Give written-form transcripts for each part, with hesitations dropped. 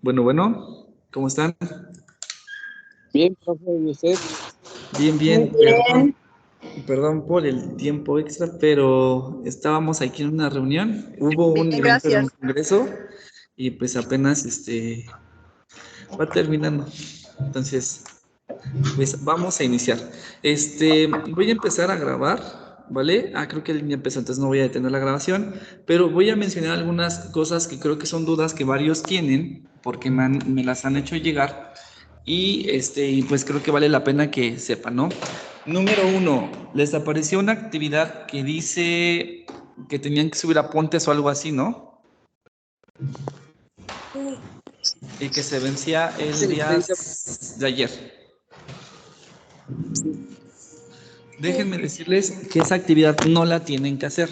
Bueno, ¿cómo están? Bien, profe, ¿y usted? Bien, bien. Muy bien. Perdón por el tiempo extra, pero estábamos aquí en una reunión. Hubo un Bien, evento en un gracias. congreso y pues apenas va terminando. Entonces, pues vamos a iniciar. Voy a empezar a grabar, ¿vale? Creo que él ya empezó, entonces no voy a detener la grabación, pero voy a mencionar algunas cosas que creo que son dudas que varios tienen, porque me las han hecho llegar, y pues creo que vale la pena que sepan, ¿no? Número 1, les apareció una actividad que dice que tenían que subir apuntes o algo así, ¿no? Y que se vencía el día de ayer. Déjenme decirles que esa actividad no la tienen que hacer.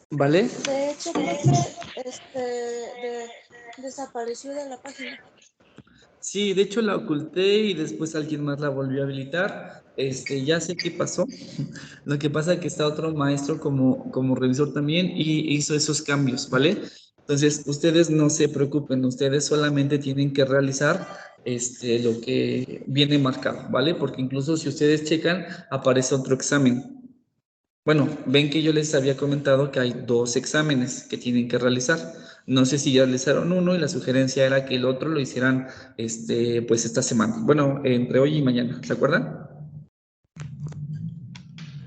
¿Vale? De hecho, profe, desapareció de la página. Sí, de hecho la oculté y después alguien más la volvió a habilitar. Ya sé qué pasó. Lo que pasa es que está otro maestro como revisor también y hizo esos cambios, ¿vale? Entonces, ustedes no se preocupen, ustedes solamente tienen que realizar lo que viene marcado, ¿vale? Porque incluso si ustedes checan, aparece otro examen. Bueno, ven que yo les había comentado que hay 2 exámenes que tienen que realizar. No sé si ya realizaron uno y la sugerencia era que el otro lo hicieran, pues esta semana. Bueno, entre hoy y mañana, ¿se acuerdan?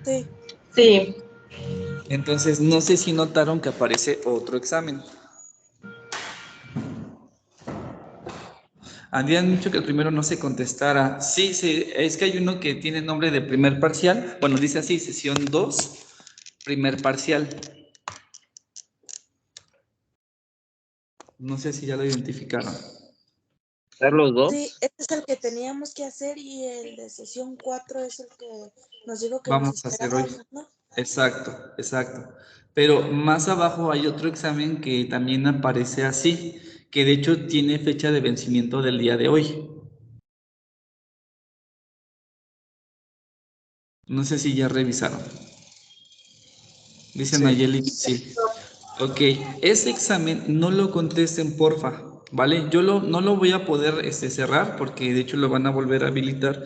Sí. Sí. Entonces, no sé si notaron que aparece otro examen. Habían dicho que el primero no se contestara. Sí, sí, es que hay uno que tiene nombre de primer parcial. Bueno, dice así, sesión 2, primer parcial. No sé si ya lo identificaron. ¿Los dos? Sí, este es el que teníamos que hacer y el de sesión 4 es el que nos dijo que nos Vamos a hacer hoy. esperáramos, ¿no? Exacto, exacto. Pero más abajo hay otro examen que también aparece así, que de hecho tiene fecha de vencimiento del día de hoy. No sé si ya revisaron. Dice Sí. Nayeli que sí. Ok, ese examen no lo contesten, porfa, ¿vale? Yo no lo voy a poder cerrar porque de hecho lo van a volver a habilitar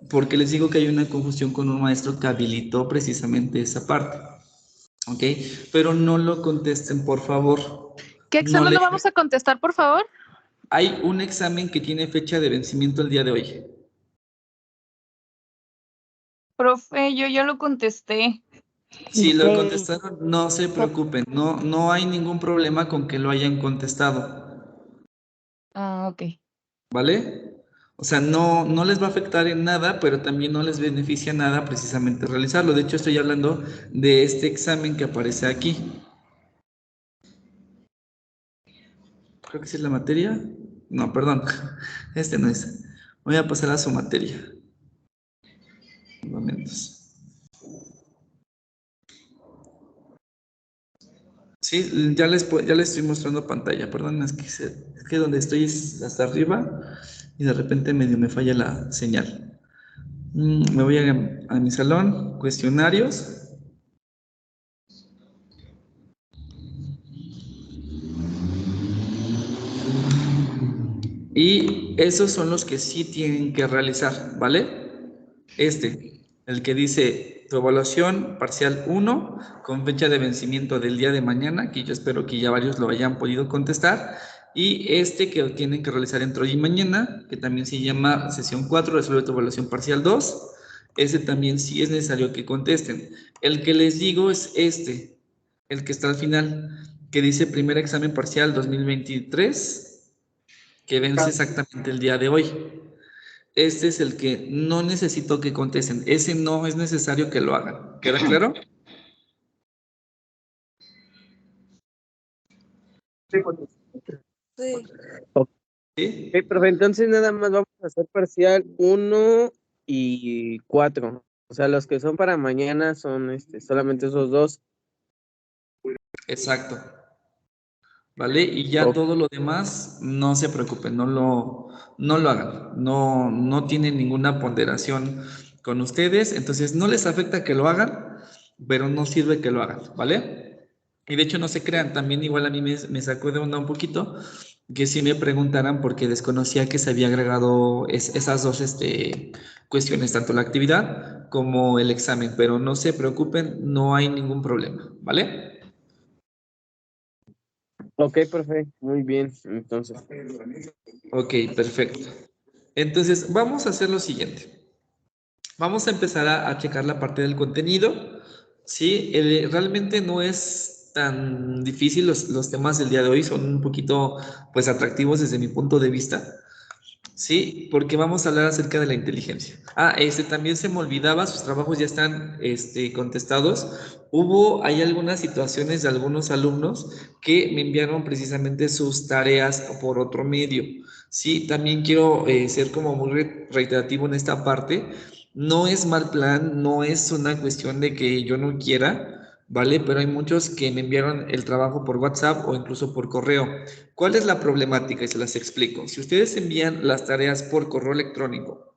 porque les digo que hay una confusión con un maestro que habilitó precisamente esa parte, ¿ok? Pero no lo contesten, por favor. ¿Qué No examen le... no vamos a contestar, por favor? Hay un examen que tiene fecha de vencimiento el día de hoy. Profe, yo ya lo contesté. Si lo contestaron, no se preocupen, no hay ningún problema con que lo hayan contestado. Ah, ok. ¿Vale? O sea, no les va a afectar en nada, pero también no les beneficia nada precisamente realizarlo. De hecho, estoy hablando de este examen que aparece aquí. Creo que sí es la materia. No, perdón. Este no es. Voy a pasar a su materia. Momentos. Sí, ya les estoy mostrando pantalla. Perdón, es que donde estoy es hasta arriba y de repente medio me falla la señal. Me voy a mi salón, cuestionarios. Y esos son los que sí tienen que realizar, ¿vale? El que dice tu evaluación parcial 1 con fecha de vencimiento del día de mañana, que yo espero que ya varios lo hayan podido contestar, y este que tienen que realizar entre hoy y mañana, que también se llama sesión 4, resuelve tu evaluación parcial 2, ese también sí es necesario que contesten. El que les digo es el que está al final, que dice primer examen parcial 2023, que vence exactamente el día de hoy. Este es el que no necesito que contesten. Ese no es necesario que lo hagan. ¿Queda claro? Sí. Ok, Sí. profe, entonces nada más vamos a hacer parcial 1 y 4. O sea, los que son para mañana son solamente esos dos. Exacto. ¿Vale? Y ya Ok, todo lo demás, no se preocupen, no lo hagan. No tienen ninguna ponderación con ustedes. Entonces, no les afecta que lo hagan, pero no sirve que lo hagan, ¿vale? Y de hecho, no se crean, también igual a mí me sacó de onda un poquito que si me preguntaran porque desconocía que se había agregado esas dos cuestiones, tanto la actividad como el examen, pero no se preocupen, no hay ningún problema, ¿vale? ok, profe, muy bien. Entonces, Ok, perfecto. Entonces, vamos a hacer lo siguiente. Vamos a empezar a checar la parte del contenido. Sí, realmente no es tan difícil, los temas del día de hoy son un poquito, pues, atractivos desde mi punto de vista. Sí, porque vamos a hablar acerca de la inteligencia. También se me olvidaba, sus trabajos ya están, contestados. Hay algunas situaciones de algunos alumnos que me enviaron precisamente sus tareas por otro medio. Sí, también quiero ser como muy reiterativo en esta parte. No es mal plan, no es una cuestión de que yo no quiera, ¿vale? Pero hay muchos que me enviaron el trabajo por WhatsApp o incluso por correo. ¿Cuál es la problemática? Y se las explico. Si ustedes envían las tareas por correo electrónico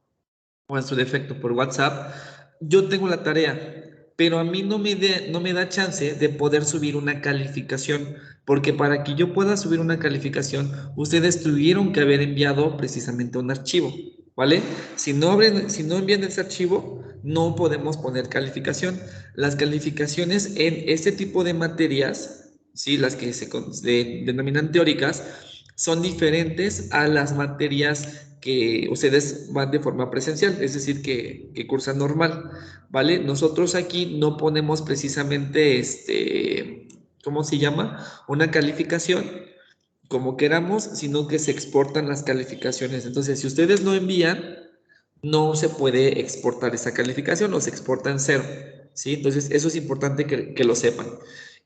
o en su defecto por WhatsApp, yo tengo la tarea, pero a mí no me da chance de poder subir una calificación, porque para que yo pueda subir una calificación, ustedes tuvieron que haber enviado precisamente un archivo, ¿vale? Si no envían ese archivo, no podemos poner calificación. Las calificaciones en este tipo de materias, ¿sí? Las que se denominan teóricas, son diferentes a las materias que ustedes van de forma presencial, es decir, que cursan normal, ¿vale? Nosotros aquí no ponemos precisamente, ¿cómo se llama? Una calificación como queramos, sino que se exportan las calificaciones. Entonces, si ustedes no envían, no se puede exportar esa calificación o se exporta en cero, ¿sí? Entonces, eso es importante que lo sepan.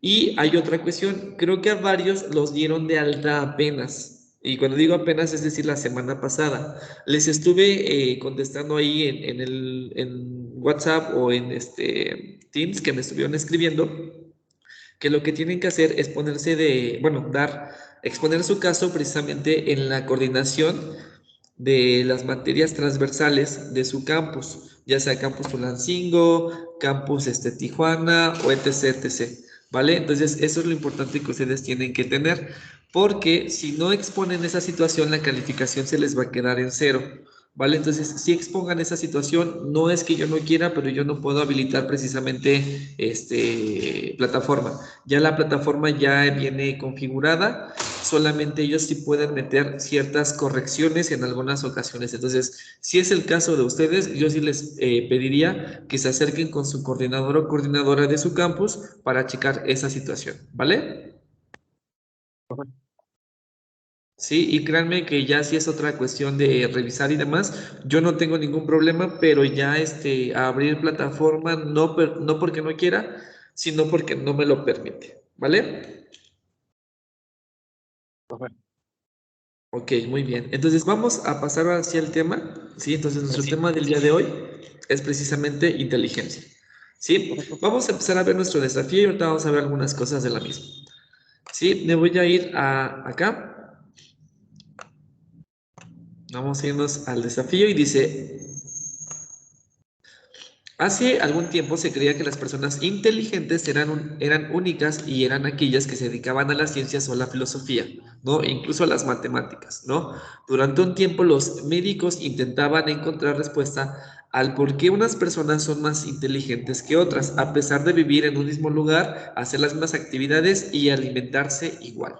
Y hay otra cuestión, creo que a varios los dieron de alta apenas. Y cuando digo apenas, es decir, la semana pasada. Les estuve contestando ahí en WhatsApp o en Teams que me estuvieron escribiendo que lo que tienen que hacer es exponer su caso precisamente en la coordinación de las materias transversales de su campus, ya sea campus Tulancingo, campus Tijuana o etc, etc. ¿Vale? Entonces, eso es lo importante que ustedes tienen que tener, porque si no exponen esa situación, la calificación se les va a quedar en cero. ¿Vale? Entonces, si expongan esa situación, no es que yo no quiera, pero yo no puedo habilitar precisamente plataforma. Ya la plataforma ya viene configurada, solamente ellos sí pueden meter ciertas correcciones en algunas ocasiones. Entonces, si es el caso de ustedes, yo sí les pediría que se acerquen con su coordinador o coordinadora de su campus para checar esa situación, ¿vale? Sí, y créanme que ya si es otra cuestión de revisar y demás, yo no tengo ningún problema, pero ya abrir plataforma no porque no quiera, sino porque no me lo permite, ¿vale? Ok, muy bien. Entonces vamos a pasar hacia el tema, ¿sí? Entonces nuestro tema del día de hoy es precisamente inteligencia, ¿sí? Vamos a empezar a ver nuestro desafío y ahorita vamos a ver algunas cosas de la misma, ¿sí? Me voy a ir acá. Vamos a irnos al desafío y dice, hace algún tiempo se creía que las personas inteligentes eran únicas y eran aquellas que se dedicaban a las ciencias o a la filosofía, ¿no? E incluso a las matemáticas, ¿no? Durante un tiempo los médicos intentaban encontrar respuesta al por qué unas personas son más inteligentes que otras, a pesar de vivir en un mismo lugar, hacer las mismas actividades y alimentarse igual.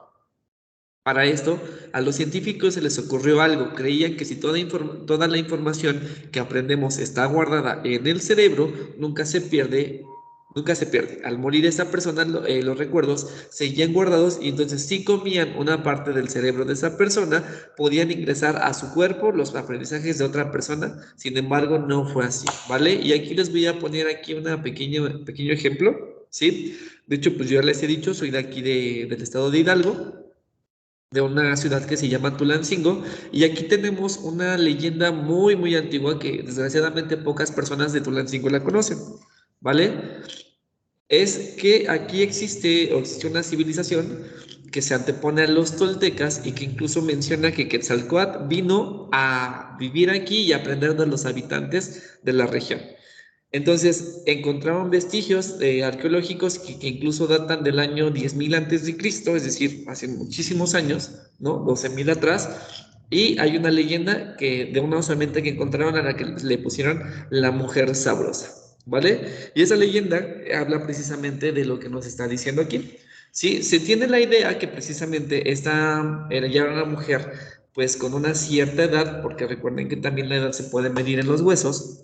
Para esto, a los científicos se les ocurrió algo. Creían que si toda la información que aprendemos está guardada en el cerebro, nunca se pierde. Nunca se pierde. Al morir esa persona, los recuerdos seguían guardados y entonces si comían una parte del cerebro de esa persona, podían ingresar a su cuerpo los aprendizajes de otra persona. Sin embargo, no fue así, ¿vale? Y aquí les voy a poner aquí un pequeño ejemplo, ¿sí? De hecho, pues yo ya les he dicho, soy de aquí del estado de Hidalgo, de una ciudad que se llama Tulancingo, y aquí tenemos una leyenda muy antigua que desgraciadamente pocas personas de Tulancingo la conocen, ¿vale? Es que aquí existe una civilización que se antepone a los toltecas y que incluso menciona que Quetzalcóatl vino a vivir aquí y aprender de los habitantes de la región. Entonces, encontraron vestigios arqueológicos que incluso datan del año 10.000 antes de Cristo, es decir, hace muchísimos años, ¿no? 12.000 atrás. Y hay una leyenda de una osamenta que encontraron a la que le pusieron la mujer sabrosa, ¿vale? Y esa leyenda habla precisamente de lo que nos está diciendo aquí. Sí, se tiene la idea que precisamente esta era ya una mujer, pues con una cierta edad, porque recuerden que también la edad se puede medir en los huesos,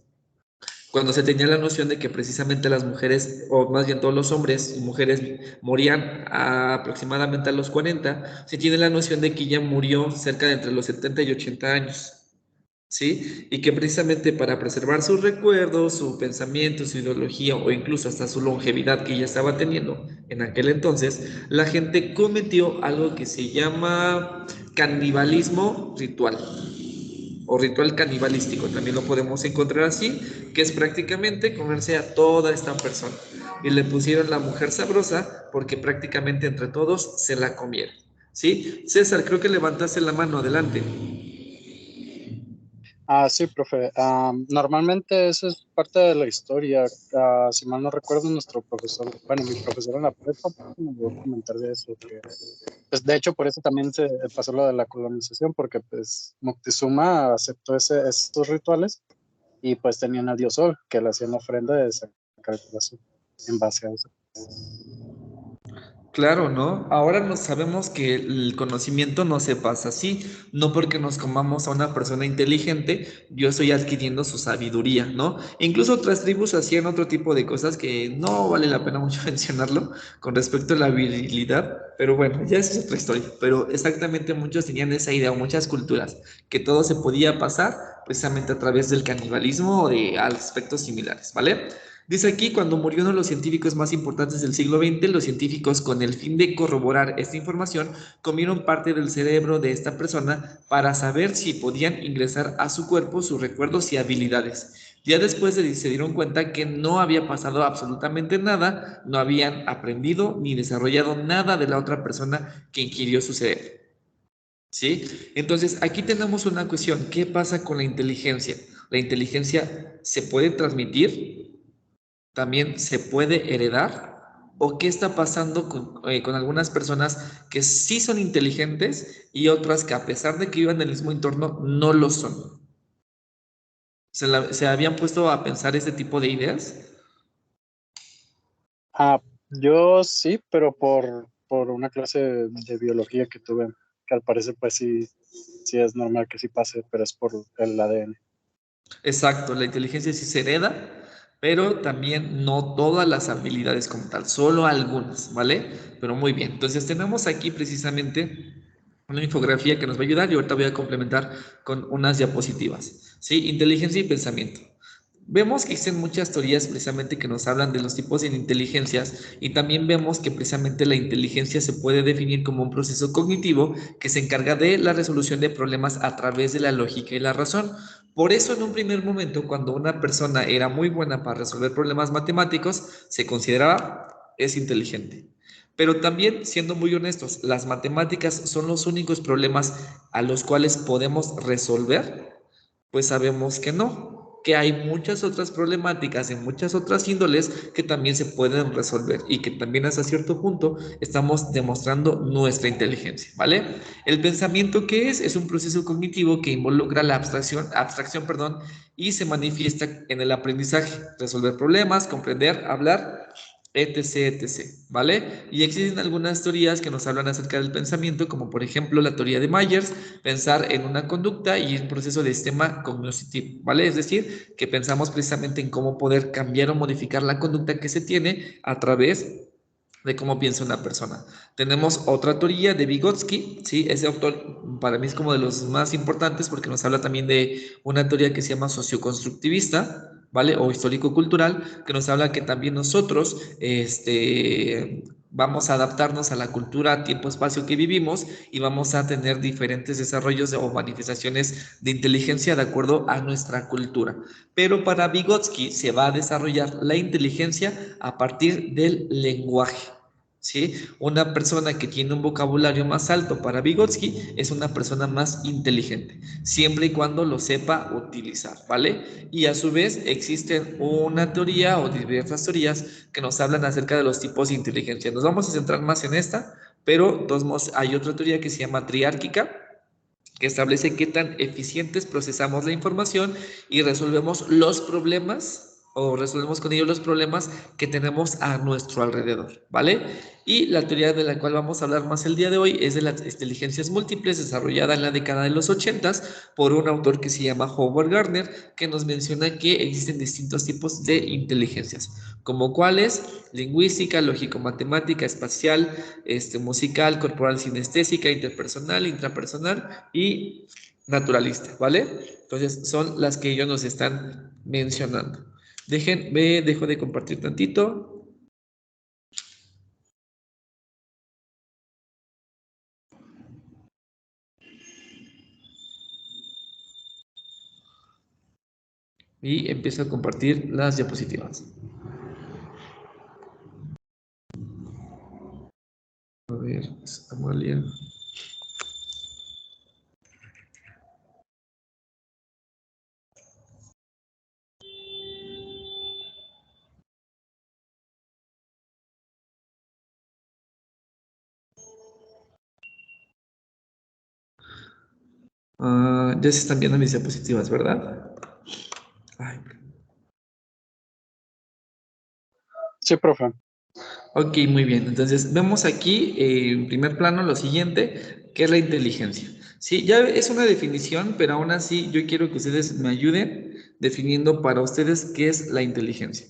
cuando se tenía la noción de que precisamente las mujeres, o más bien todos los hombres y mujeres, morían aproximadamente a los 40, se tiene la noción de que ella murió cerca de entre los 70 y 80 años, ¿sí? Y que precisamente para preservar sus recuerdos, su pensamiento, su ideología o incluso hasta su longevidad que ella estaba teniendo en aquel entonces, la gente cometió algo que se llama canibalismo ritual o ritual canibalístico, también lo podemos encontrar así, que es prácticamente comerse a toda esta persona. Y le pusieron la mujer sabrosa porque prácticamente entre todos se la comieron. ¿Sí? César, creo que levantaste la mano, adelante. Sí, profe. Normalmente eso es parte de la historia. Si mal no recuerdo, nuestro profesor, bueno, mi profesor en la prepa me dio a comentar de eso, que pues, de hecho por eso también se pasó lo de la colonización, porque pues Moctezuma aceptó esos rituales y pues tenían al dios Sol, que le hacían ofrenda de sacar el corazón en base a eso. Claro, ¿no? Ahora no sabemos que el conocimiento no se pasa así, no porque nos comamos a una persona inteligente, yo estoy adquiriendo su sabiduría, ¿no? Incluso otras tribus hacían otro tipo de cosas que no vale la pena mucho mencionarlo con respecto a la virilidad, pero bueno, ya esa es otra historia. Pero exactamente muchos tenían esa idea, o muchas culturas, que todo se podía pasar precisamente a través del canibalismo o de aspectos similares, ¿vale? Dice aquí, cuando murió uno de los científicos más importantes del siglo XX, los científicos, con el fin de corroborar esta información, comieron parte del cerebro de esta persona para saber si podían ingresar a su cuerpo sus recuerdos y habilidades. Ya después se dieron cuenta que no había pasado absolutamente nada, no habían aprendido ni desarrollado nada de la otra persona que ingirió su cerebro. ¿Sí? Entonces, aquí tenemos una cuestión. ¿Qué pasa con la inteligencia? ¿La inteligencia se puede transmitir? ¿También se puede heredar? ¿O qué está pasando con algunas personas que sí son inteligentes y otras que a pesar de que vivan en el mismo entorno, no lo son? ¿Se habían puesto a pensar este tipo de ideas? Yo sí, pero por una clase de biología que tuve, que al parecer pues sí es normal que sí pase, pero es por el ADN. Exacto, la inteligencia sí se hereda, pero también no todas las habilidades como tal, solo algunas, ¿vale? Pero muy bien, entonces tenemos aquí precisamente una infografía que nos va a ayudar y ahorita voy a complementar con unas diapositivas, ¿sí? Inteligencia y pensamiento. Vemos que existen muchas teorías precisamente que nos hablan de los tipos de inteligencias y también vemos que precisamente la inteligencia se puede definir como un proceso cognitivo que se encarga de la resolución de problemas a través de la lógica y la razón. Por eso en un primer momento, cuando una persona era muy buena para resolver problemas matemáticos, se consideraba es inteligente. Pero también, siendo muy honestos, las matemáticas son los únicos problemas a los cuales podemos resolver, pues sabemos que no, que hay muchas otras problemáticas en muchas otras índoles que también se pueden resolver y que también hasta cierto punto estamos demostrando nuestra inteligencia, ¿vale? El pensamiento, ¿qué es? Es un proceso cognitivo que involucra la abstracción, perdón, y se manifiesta en el aprendizaje, resolver problemas, comprender, hablar, etc., ¿vale? Y existen algunas teorías que nos hablan acerca del pensamiento, como por ejemplo la teoría de Myers, pensar en una conducta y un proceso de sistema cognitivo, ¿vale? Es decir, que pensamos precisamente en cómo poder cambiar o modificar la conducta que se tiene a través de cómo piensa una persona. Tenemos otra teoría de Vygotsky, ¿sí? Ese autor para mí es como de los más importantes porque nos habla también de una teoría que se llama socioconstructivista, ¿vale? O histórico-cultural, que nos habla que también nosotros, vamos a adaptarnos a la cultura, tiempo, espacio que vivimos y vamos a tener diferentes desarrollos o manifestaciones de inteligencia de acuerdo a nuestra cultura. Pero para Vygotsky se va a desarrollar la inteligencia a partir del lenguaje. ¿Sí? Una persona que tiene un vocabulario más alto para Vygotsky es una persona más inteligente, siempre y cuando lo sepa utilizar, ¿vale? Y a su vez existen una teoría o diversas teorías que nos hablan acerca de los tipos de inteligencia. Nos vamos a centrar más en esta, pero de todos modos hay otra teoría que se llama triárquica, que establece qué tan eficientes procesamos la información y resolvemos los problemas o resolvemos con ello los problemas que tenemos a nuestro alrededor, ¿vale? Y la teoría de la cual vamos a hablar más el día de hoy es de las inteligencias múltiples, desarrollada en la década de los 80 por un autor que se llama Howard Gardner, que nos menciona que existen distintos tipos de inteligencias, como cuáles: lingüística, lógico-matemática, espacial, musical, corporal, sinestésica, interpersonal, intrapersonal y naturalista, ¿vale? Entonces son las que ellos nos están mencionando. Dejo de compartir tantito. Y empiezo a compartir las diapositivas. A ver, Amalia. Ya se están viendo mis diapositivas, ¿verdad? Ay. Sí, profe. Ok, muy bien. Entonces, vemos aquí en primer plano lo siguiente, que es la inteligencia. Sí, ya es una definición, pero aún así yo quiero que ustedes me ayuden definiendo para ustedes qué es la inteligencia.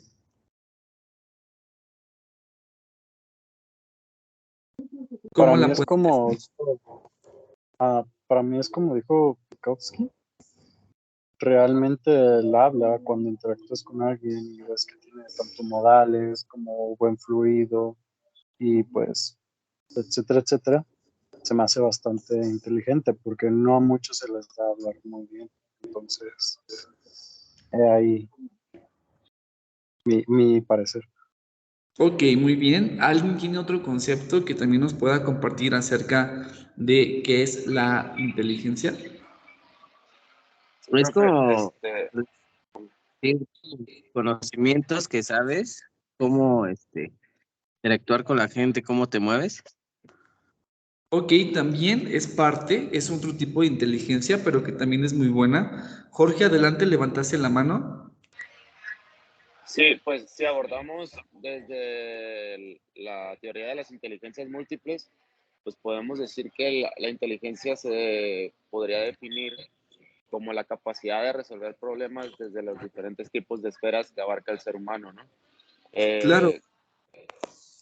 Para ¿Cómo mí la es pueden como, definir? para mí es como dijo Pikowski. Realmente él habla cuando interactúas con alguien y ves que tiene tanto modales como buen fluido y pues, etcétera, etcétera. Se me hace bastante inteligente porque no a muchos se les da hablar muy bien. Entonces, he ahí mi parecer. Ok, muy bien. ¿Alguien tiene otro concepto que también nos pueda compartir acerca de qué es la inteligencia? Es Profe, como sí, conocimientos que sabes cómo interactuar con la gente, cómo te mueves. Ok, también es parte, es otro tipo de inteligencia, pero que también es muy buena. Jorge, adelante, levantaste la mano. sí, pues si abordamos desde la teoría de las inteligencias múltiples, pues podemos decir que la inteligencia se podría definir como la capacidad de resolver problemas desde los diferentes tipos de esferas que abarca el ser humano, ¿no? Claro, Eh,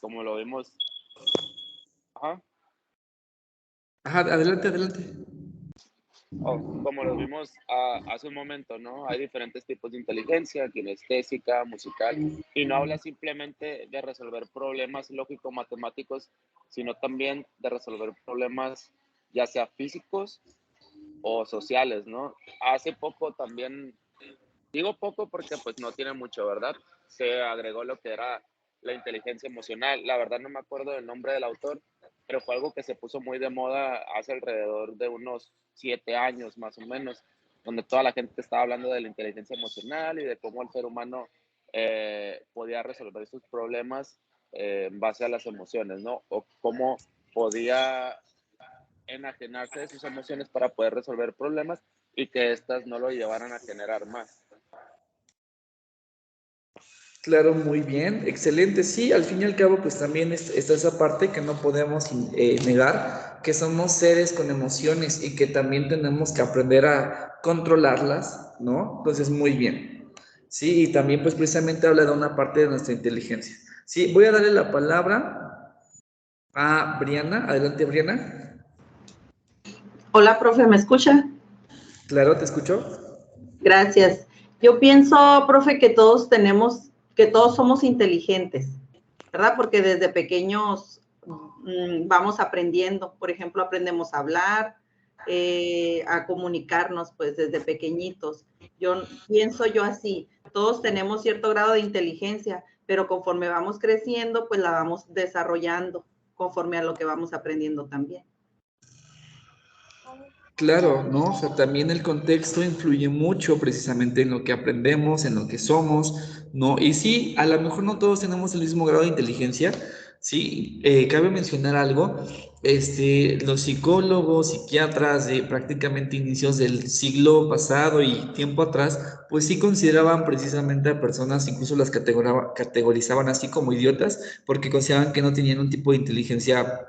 como lo vimos, ajá, ajá, adelante, adelante. como lo vimos hace un momento, ¿no? Hay diferentes tipos de inteligencia, kinestésica, musical, y no habla simplemente de resolver problemas lógico-matemáticos, sino también de resolver problemas ya sea físicos o sociales, ¿no? Hace poco también, digo poco porque pues no tiene mucho, ¿verdad? Se agregó lo que era la inteligencia emocional. La verdad no me acuerdo del nombre del autor, pero fue algo que se puso muy de moda hace alrededor de unos 7 años más o menos, donde toda la gente estaba hablando de la inteligencia emocional y de cómo el ser humano podía resolver sus problemas en base a las emociones, ¿no? O cómo podía enajenarse de sus emociones para poder resolver problemas y que éstas no lo llevaran a generar más. Claro, muy bien, excelente. Sí, al fin y al cabo, pues también está esa parte que no podemos negar, que somos seres con emociones y que también tenemos que aprender a controlarlas, ¿no? Entonces, muy bien. Sí, y también pues precisamente habla de una parte de nuestra inteligencia. Sí, voy a darle la palabra a Briana. Adelante, Briana. Hola, profe, ¿me escucha? Claro, te escucho. Gracias. Yo pienso, profe, que todos somos inteligentes, ¿verdad? Porque desde pequeños vamos aprendiendo. Por ejemplo, aprendemos a hablar, a comunicarnos, pues desde pequeñitos. Pienso yo así, todos tenemos cierto grado de inteligencia, pero conforme vamos creciendo, pues la vamos desarrollando conforme a lo que vamos aprendiendo también. Claro, ¿no? O sea, también el contexto influye mucho precisamente en lo que aprendemos, en lo que somos, ¿no? Y sí, a lo mejor no todos tenemos el mismo grado de inteligencia, sí, cabe mencionar algo, los psicólogos, psiquiatras de prácticamente inicios del siglo pasado y tiempo atrás, pues sí consideraban precisamente a personas, incluso las categorizaban así como idiotas, porque consideraban que no tenían un tipo de inteligencia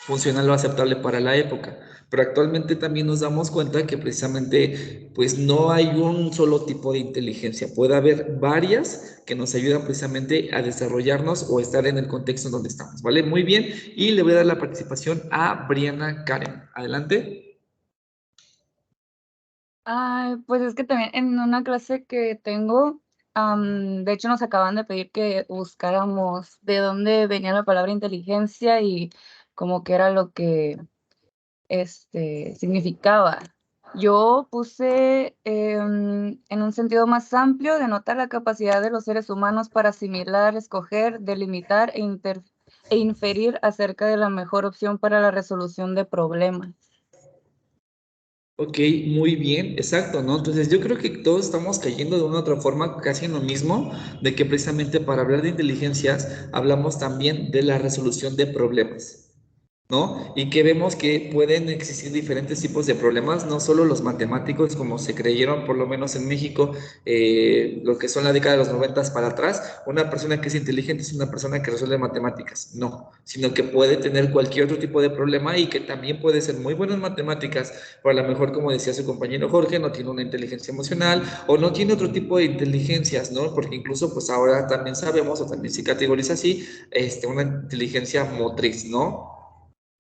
funcional o aceptable para la época. Pero actualmente también nos damos cuenta que precisamente pues no hay un solo tipo de inteligencia, puede haber varias que nos ayudan precisamente a desarrollarnos o estar en el contexto en donde estamos, ¿vale? Muy bien, y le voy a dar la participación a Briana Karen. Adelante. Ay, pues es que también en una clase que tengo, de hecho nos acaban de pedir que buscáramos de dónde venía la palabra inteligencia y como que era lo que significaba. Yo puse en un sentido más amplio, denota la capacidad de los seres humanos para asimilar, escoger, delimitar e inferir acerca de la mejor opción para la resolución de problemas. Ok, muy bien, exacto, ¿no? Entonces yo creo que todos estamos cayendo de una u otra forma casi en lo mismo, de que precisamente para hablar de inteligencias hablamos también de la resolución de problemas. ¿no? Y que vemos que pueden existir diferentes tipos de problemas, no solo los matemáticos, como se creyeron, por lo menos en México, lo que son la década de los 90 para atrás, una persona que es inteligente es una persona que resuelve matemáticas, no, sino que puede tener cualquier otro tipo de problema y que también puede ser muy bueno en matemáticas, pero a lo mejor, como decía su compañero Jorge, no tiene una inteligencia emocional o no tiene otro tipo de inteligencias, ¿no? Porque incluso, pues ahora también sabemos, o también se categoriza así, una inteligencia motriz, ¿no?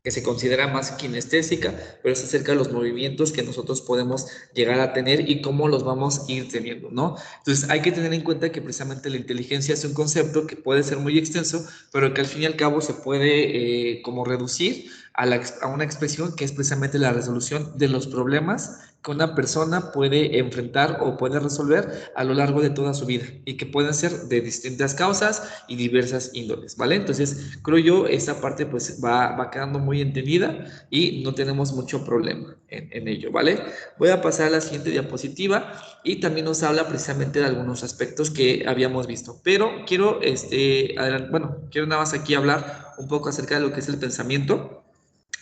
Que se considera más kinestésica, pero es acerca de los movimientos que nosotros podemos llegar a tener y cómo los vamos a ir teniendo, ¿no? Entonces hay que tener en cuenta que precisamente la inteligencia es un concepto que puede ser muy extenso, pero que al fin y al cabo se puede como reducir a una expresión que es precisamente la resolución de los problemas que una persona puede enfrentar o puede resolver a lo largo de toda su vida y que pueden ser de distintas causas y diversas índoles, ¿vale? Entonces, creo yo, esta parte pues va quedando muy entendida y no tenemos mucho problema en ello, ¿vale? Voy a pasar a la siguiente diapositiva y también nos habla precisamente de algunos aspectos que habíamos visto, pero quiero, quiero nada más aquí hablar un poco acerca de lo que es el pensamiento.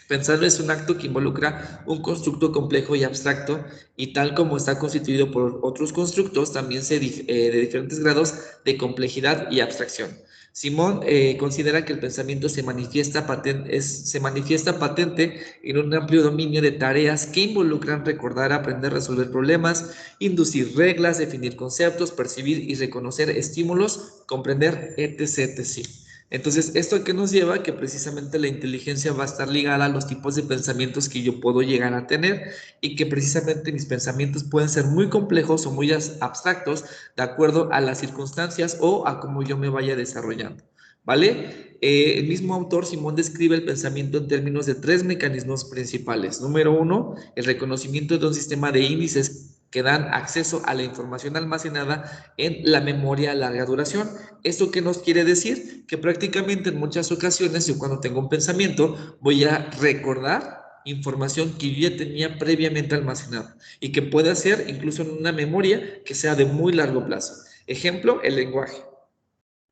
Pensar es un acto que involucra un constructo complejo y abstracto, y tal como está constituido por otros constructos, también de diferentes grados de complejidad y abstracción. Simón considera que el pensamiento se manifiesta patente en un amplio dominio de tareas que involucran recordar, aprender, resolver problemas, inducir reglas, definir conceptos, percibir y reconocer estímulos, comprender, etc. etc. Entonces, ¿esto a qué nos lleva? Que precisamente la inteligencia va a estar ligada a los tipos de pensamientos que yo puedo llegar a tener y que precisamente mis pensamientos pueden ser muy complejos o muy abstractos de acuerdo a las circunstancias o a cómo yo me vaya desarrollando, ¿vale? El mismo autor, Simón, describe el pensamiento en términos de 3 mecanismos principales. Número 1, el reconocimiento de un sistema de índices que dan acceso a la información almacenada en la memoria a larga duración. ¿Esto qué nos quiere decir? Que prácticamente en muchas ocasiones yo cuando tengo un pensamiento voy a recordar información que yo ya tenía previamente almacenada y que puede ser incluso en una memoria que sea de muy largo plazo. Ejemplo, el lenguaje.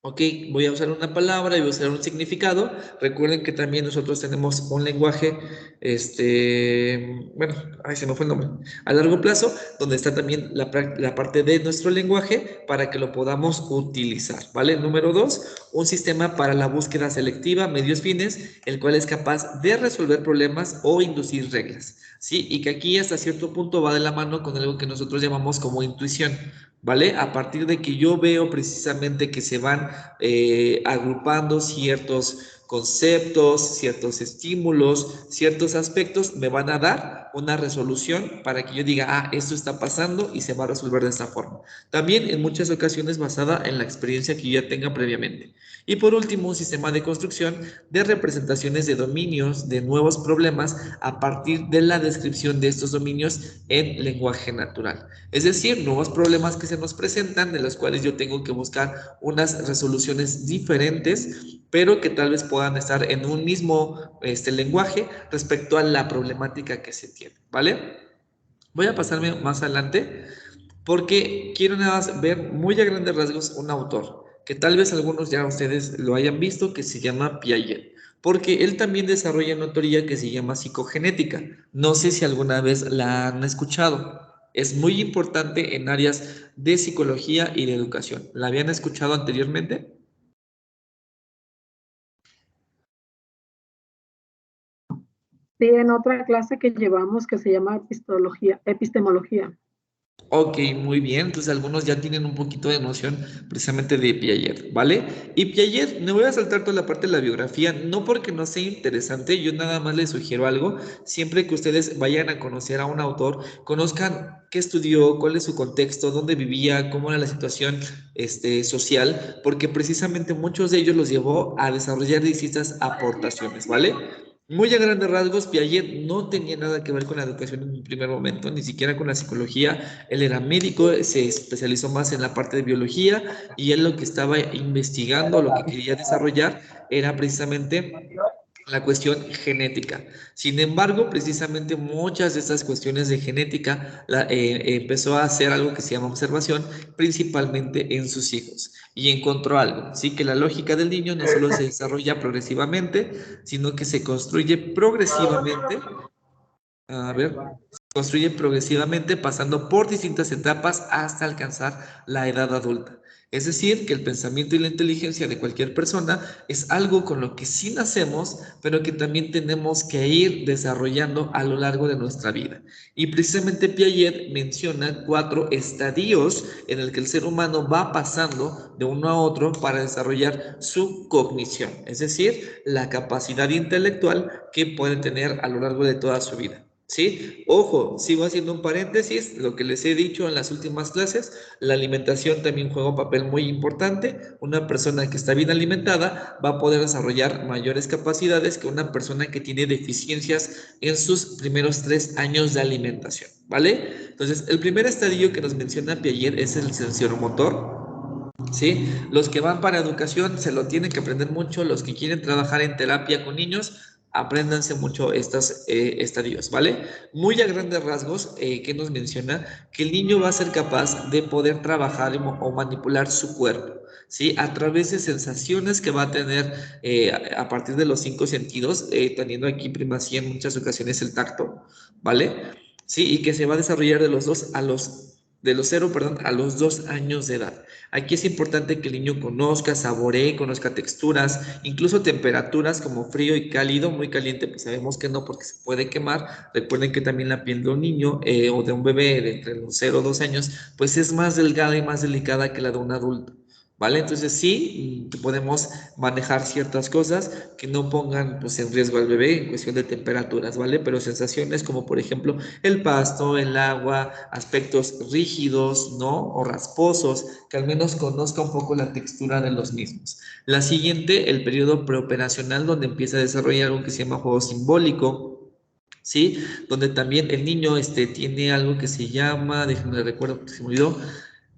Ok, voy a usar una palabra y voy a usar un significado. Recuerden que también nosotros tenemos un lenguaje, se me fue el nombre, a largo plazo, donde está también la parte de nuestro lenguaje para que lo podamos utilizar, ¿vale? Número 2, un sistema para la búsqueda selectiva, medios fines, el cual es capaz de resolver problemas o inducir reglas, ¿sí? Y que aquí hasta cierto punto va de la mano con algo que nosotros llamamos como intuición, ¿vale? A partir de que yo veo precisamente que se van agrupando ciertos conceptos, ciertos estímulos, ciertos aspectos, me van a dar una resolución para que yo diga, esto está pasando y se va a resolver de esta forma. También en muchas ocasiones basada en la experiencia que yo ya tenga previamente. Y por último, un sistema de construcción de representaciones de dominios, de nuevos problemas, a partir de la descripción de estos dominios en lenguaje natural. Es decir, nuevos problemas que se nos presentan, de los cuales yo tengo que buscar unas resoluciones diferentes, pero que tal vez puedan estar en un mismo lenguaje respecto a la problemática que se tiene, ¿vale? Voy a pasarme más adelante porque quiero nada más ver muy a grandes rasgos un autor, que tal vez algunos ya ustedes lo hayan visto, que se llama Piaget, porque él también desarrolla una teoría que se llama psicogenética. No sé si alguna vez la han escuchado. Es muy importante en áreas de psicología y de educación. ¿La habían escuchado anteriormente? Sí, en otra clase que llevamos que se llama epistemología. Ok, muy bien. Entonces algunos ya tienen un poquito de noción precisamente de Piaget, ¿vale? Y Piaget, me voy a saltar toda la parte de la biografía, no porque no sea interesante, yo nada más les sugiero algo. Siempre que ustedes vayan a conocer a un autor, conozcan qué estudió, cuál es su contexto, dónde vivía, cómo era la situación social, porque precisamente muchos de ellos los llevó a desarrollar distintas aportaciones, ¿vale? Muy a grandes rasgos, Piaget no tenía nada que ver con la educación en un primer momento, ni siquiera con la psicología. Él era médico, se especializó más en la parte de biología y él lo que estaba investigando, lo que quería desarrollar era precisamente la cuestión genética. Sin embargo, precisamente muchas de estas cuestiones de genética empezó a hacer algo que se llama observación, principalmente en sus hijos. Y encontró algo, sí, que la lógica del niño no solo se desarrolla progresivamente, sino que se construye progresivamente. A ver, se construye progresivamente pasando por distintas etapas hasta alcanzar la edad adulta. Es decir, que el pensamiento y la inteligencia de cualquier persona es algo con lo que sí nacemos, pero que también tenemos que ir desarrollando a lo largo de nuestra vida. Y precisamente Piaget menciona 4 estadios en el que el ser humano va pasando de uno a otro para desarrollar su cognición, es decir, la capacidad intelectual que puede tener a lo largo de toda su vida. ¿Sí? Ojo, sigo haciendo un paréntesis, lo que les he dicho en las últimas clases, la alimentación también juega un papel muy importante. Una persona que está bien alimentada va a poder desarrollar mayores capacidades que una persona que tiene deficiencias en sus primeros 3 años de alimentación, ¿vale? Entonces, el primer estadio que nos menciona Piaget es el sensoromotor. ¿Sí? Los que van para educación se lo tienen que aprender mucho, los que quieren trabajar en terapia con niños, apréndanse mucho estos estadios, ¿vale? Muy a grandes rasgos, que nos menciona que el niño va a ser capaz de poder trabajar o manipular su cuerpo, ¿sí? A través de sensaciones que va a tener a partir de los 5 sentidos, teniendo aquí primacía en muchas ocasiones el tacto, ¿vale? Sí, y que se va a desarrollar de los 0, perdón, a los 2 años de edad. Aquí es importante que el niño conozca, saboree, conozca texturas, incluso temperaturas como frío y cálido. Muy caliente, pues sabemos que no, porque se puede quemar. Recuerden que también la piel de un niño o de un bebé de entre los 0 y 2 años, pues es más delgada y más delicada que la de un adulto. ¿Vale? Entonces sí, podemos manejar ciertas cosas que no pongan pues, en riesgo al bebé en cuestión de temperaturas, ¿vale? Pero sensaciones como por ejemplo el pasto, el agua, aspectos rígidos, ¿no? O rasposos, que al menos conozca un poco la textura de los mismos. La siguiente, el periodo preoperacional, donde empieza a desarrollar algo que se llama juego simbólico, ¿sí? Donde también el niño tiene algo que se llama, déjenme recuerdo porque se me olvidó,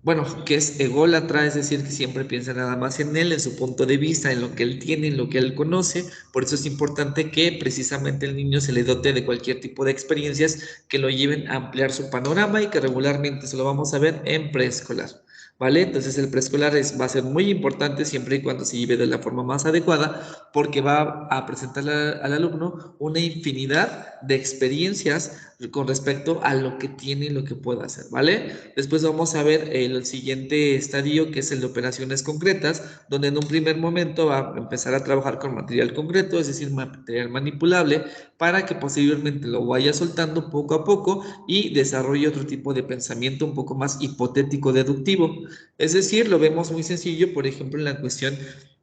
bueno, que es ególatra, es decir, que siempre piensa nada más en él, en su punto de vista, en lo que él tiene, en lo que él conoce. Por eso es importante que precisamente el niño se le dote de cualquier tipo de experiencias que lo lleven a ampliar su panorama y que regularmente se lo vamos a ver en preescolar. ¿Vale? Entonces el preescolar va a ser muy importante siempre y cuando se lleve de la forma más adecuada, porque va a presentarle al alumno una infinidad de experiencias con respecto a lo que tiene y lo que puede hacer, ¿vale? Después vamos a ver el siguiente estadio, que es el de operaciones concretas, donde en un primer momento va a empezar a trabajar con material concreto, es decir, material manipulable, para que posteriormente lo vaya soltando poco a poco y desarrolle otro tipo de pensamiento un poco más hipotético deductivo. Es decir, lo vemos muy sencillo, por ejemplo, en la cuestión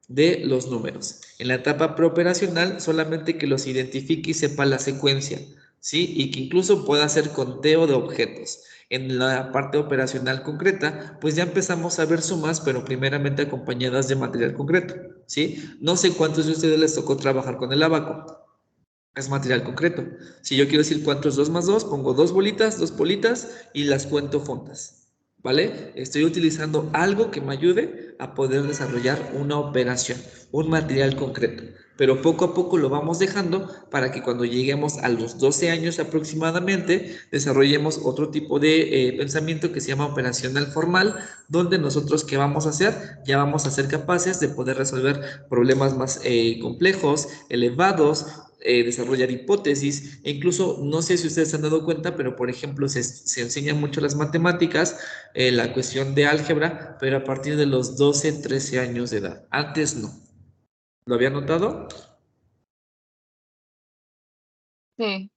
de los números. En la etapa preoperacional, solamente que los identifique y sepa la secuencia, ¿sí? Y que incluso pueda hacer conteo de objetos. En la parte operacional concreta, pues ya empezamos a ver sumas, pero primeramente acompañadas de material concreto, ¿sí? No sé cuántos de ustedes les tocó trabajar con el abaco. Es material concreto. Si yo quiero decir cuánto es 2 más 2, pongo 2 bolitas, 2 politas y las cuento juntas. ¿Vale? Estoy utilizando algo que me ayude a poder desarrollar una operación, un material concreto. Pero poco a poco lo vamos dejando para que cuando lleguemos a los 12 años aproximadamente, desarrollemos otro tipo de pensamiento que se llama operacional formal, donde nosotros, ¿qué vamos a hacer? Ya vamos a ser capaces de poder resolver problemas más complejos, elevados, desarrollar hipótesis, e incluso, no sé si ustedes se han dado cuenta, pero por ejemplo se enseñan mucho las matemáticas, la cuestión de álgebra, pero a partir de los 12, 13 años de edad. Antes no. ¿Lo había notado? Sí.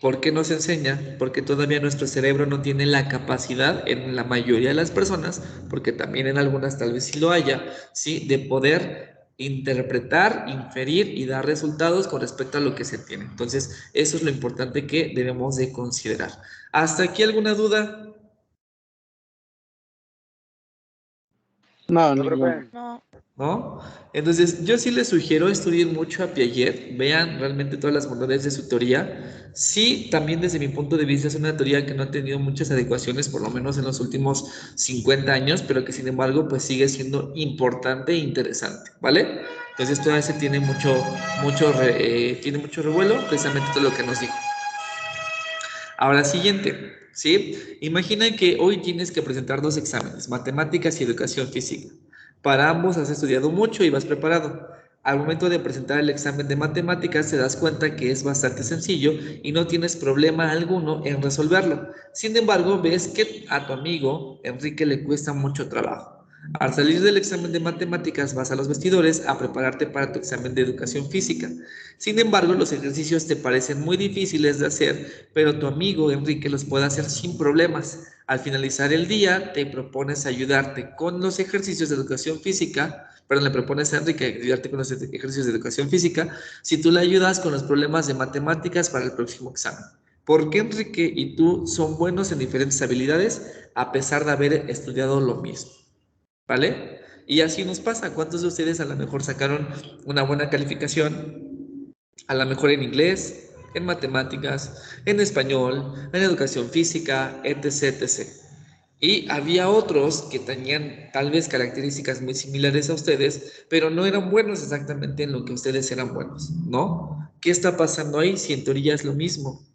¿Por qué no se enseña? Porque todavía nuestro cerebro no tiene la capacidad, en la mayoría de las personas, porque también en algunas tal vez sí lo haya, ¿sí? De poder interpretar, inferir y dar resultados con respecto a lo que se tiene. Entonces, eso es lo importante que debemos de considerar. ¿Hasta aquí alguna duda? No, No, ninguno. profe. No, ¿No? Entonces, yo sí les sugiero estudien mucho a Piaget, vean realmente todas las bondades de su teoría. Sí, también desde mi punto de vista es una teoría que no ha tenido muchas adecuaciones, por lo menos en los últimos 50 años, pero que sin embargo, pues sigue siendo importante e interesante, ¿vale? Entonces, todavía se tiene tiene mucho revuelo, precisamente todo lo que nos dijo. Ahora, siguiente, ¿sí? Imagina que hoy tienes que presentar dos exámenes, matemáticas y educación física. Para ambos has estudiado mucho y vas preparado. Al momento de presentar el examen de matemáticas te das cuenta que es bastante sencillo y no tienes problema alguno en resolverlo. Sin embargo, ves que a tu amigo Enrique le cuesta mucho trabajo. Al salir del examen de matemáticas vas a los vestidores a prepararte para tu examen de educación física. Sin embargo, los ejercicios te parecen muy difíciles de hacer, pero tu amigo Enrique los puede hacer sin problemas. Al finalizar el día, te propones ayudarte con los ejercicios de educación física, perdón, le propones a Enrique ayudarte con los ejercicios de educación física, si tú le ayudas con los problemas de matemáticas para el próximo examen. ¿Por qué Enrique y tú son buenos en diferentes habilidades a pesar de haber estudiado lo mismo? ¿Vale? Y así nos pasa. ¿Cuántos de ustedes a lo mejor sacaron una buena calificación? A lo mejor en inglés, en matemáticas, en español, en educación física, etc, etc. Y había otros que tenían tal vez características muy similares a ustedes, pero no eran buenos exactamente en lo que ustedes eran buenos, ¿no? ¿Qué está pasando ahí si en teoría es lo mismo?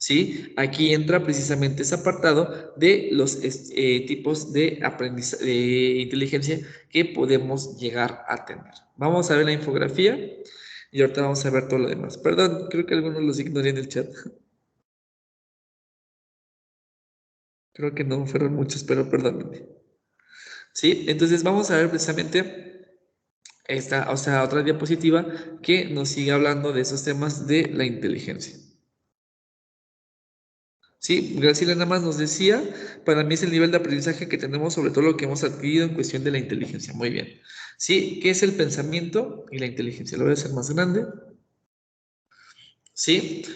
¿Sí? Aquí entra precisamente ese apartado de los tipos de aprendizaje, de inteligencia que podemos llegar a tener. Vamos a ver la infografía y ahorita vamos a ver todo lo demás. Perdón, creo que algunos los ignoré en el chat. Creo que no fueron muchos, pero perdónenme. ¿Sí? Entonces vamos a ver precisamente esta, o sea, otra diapositiva que nos sigue hablando de esos temas de la inteligencia. Sí, Graciela nada más nos decía, para mí es el nivel de aprendizaje que tenemos sobre todo lo que hemos adquirido en cuestión de la inteligencia. Muy bien. Sí, ¿qué es el pensamiento y la inteligencia? Lo voy a hacer más grande. ¿Sí?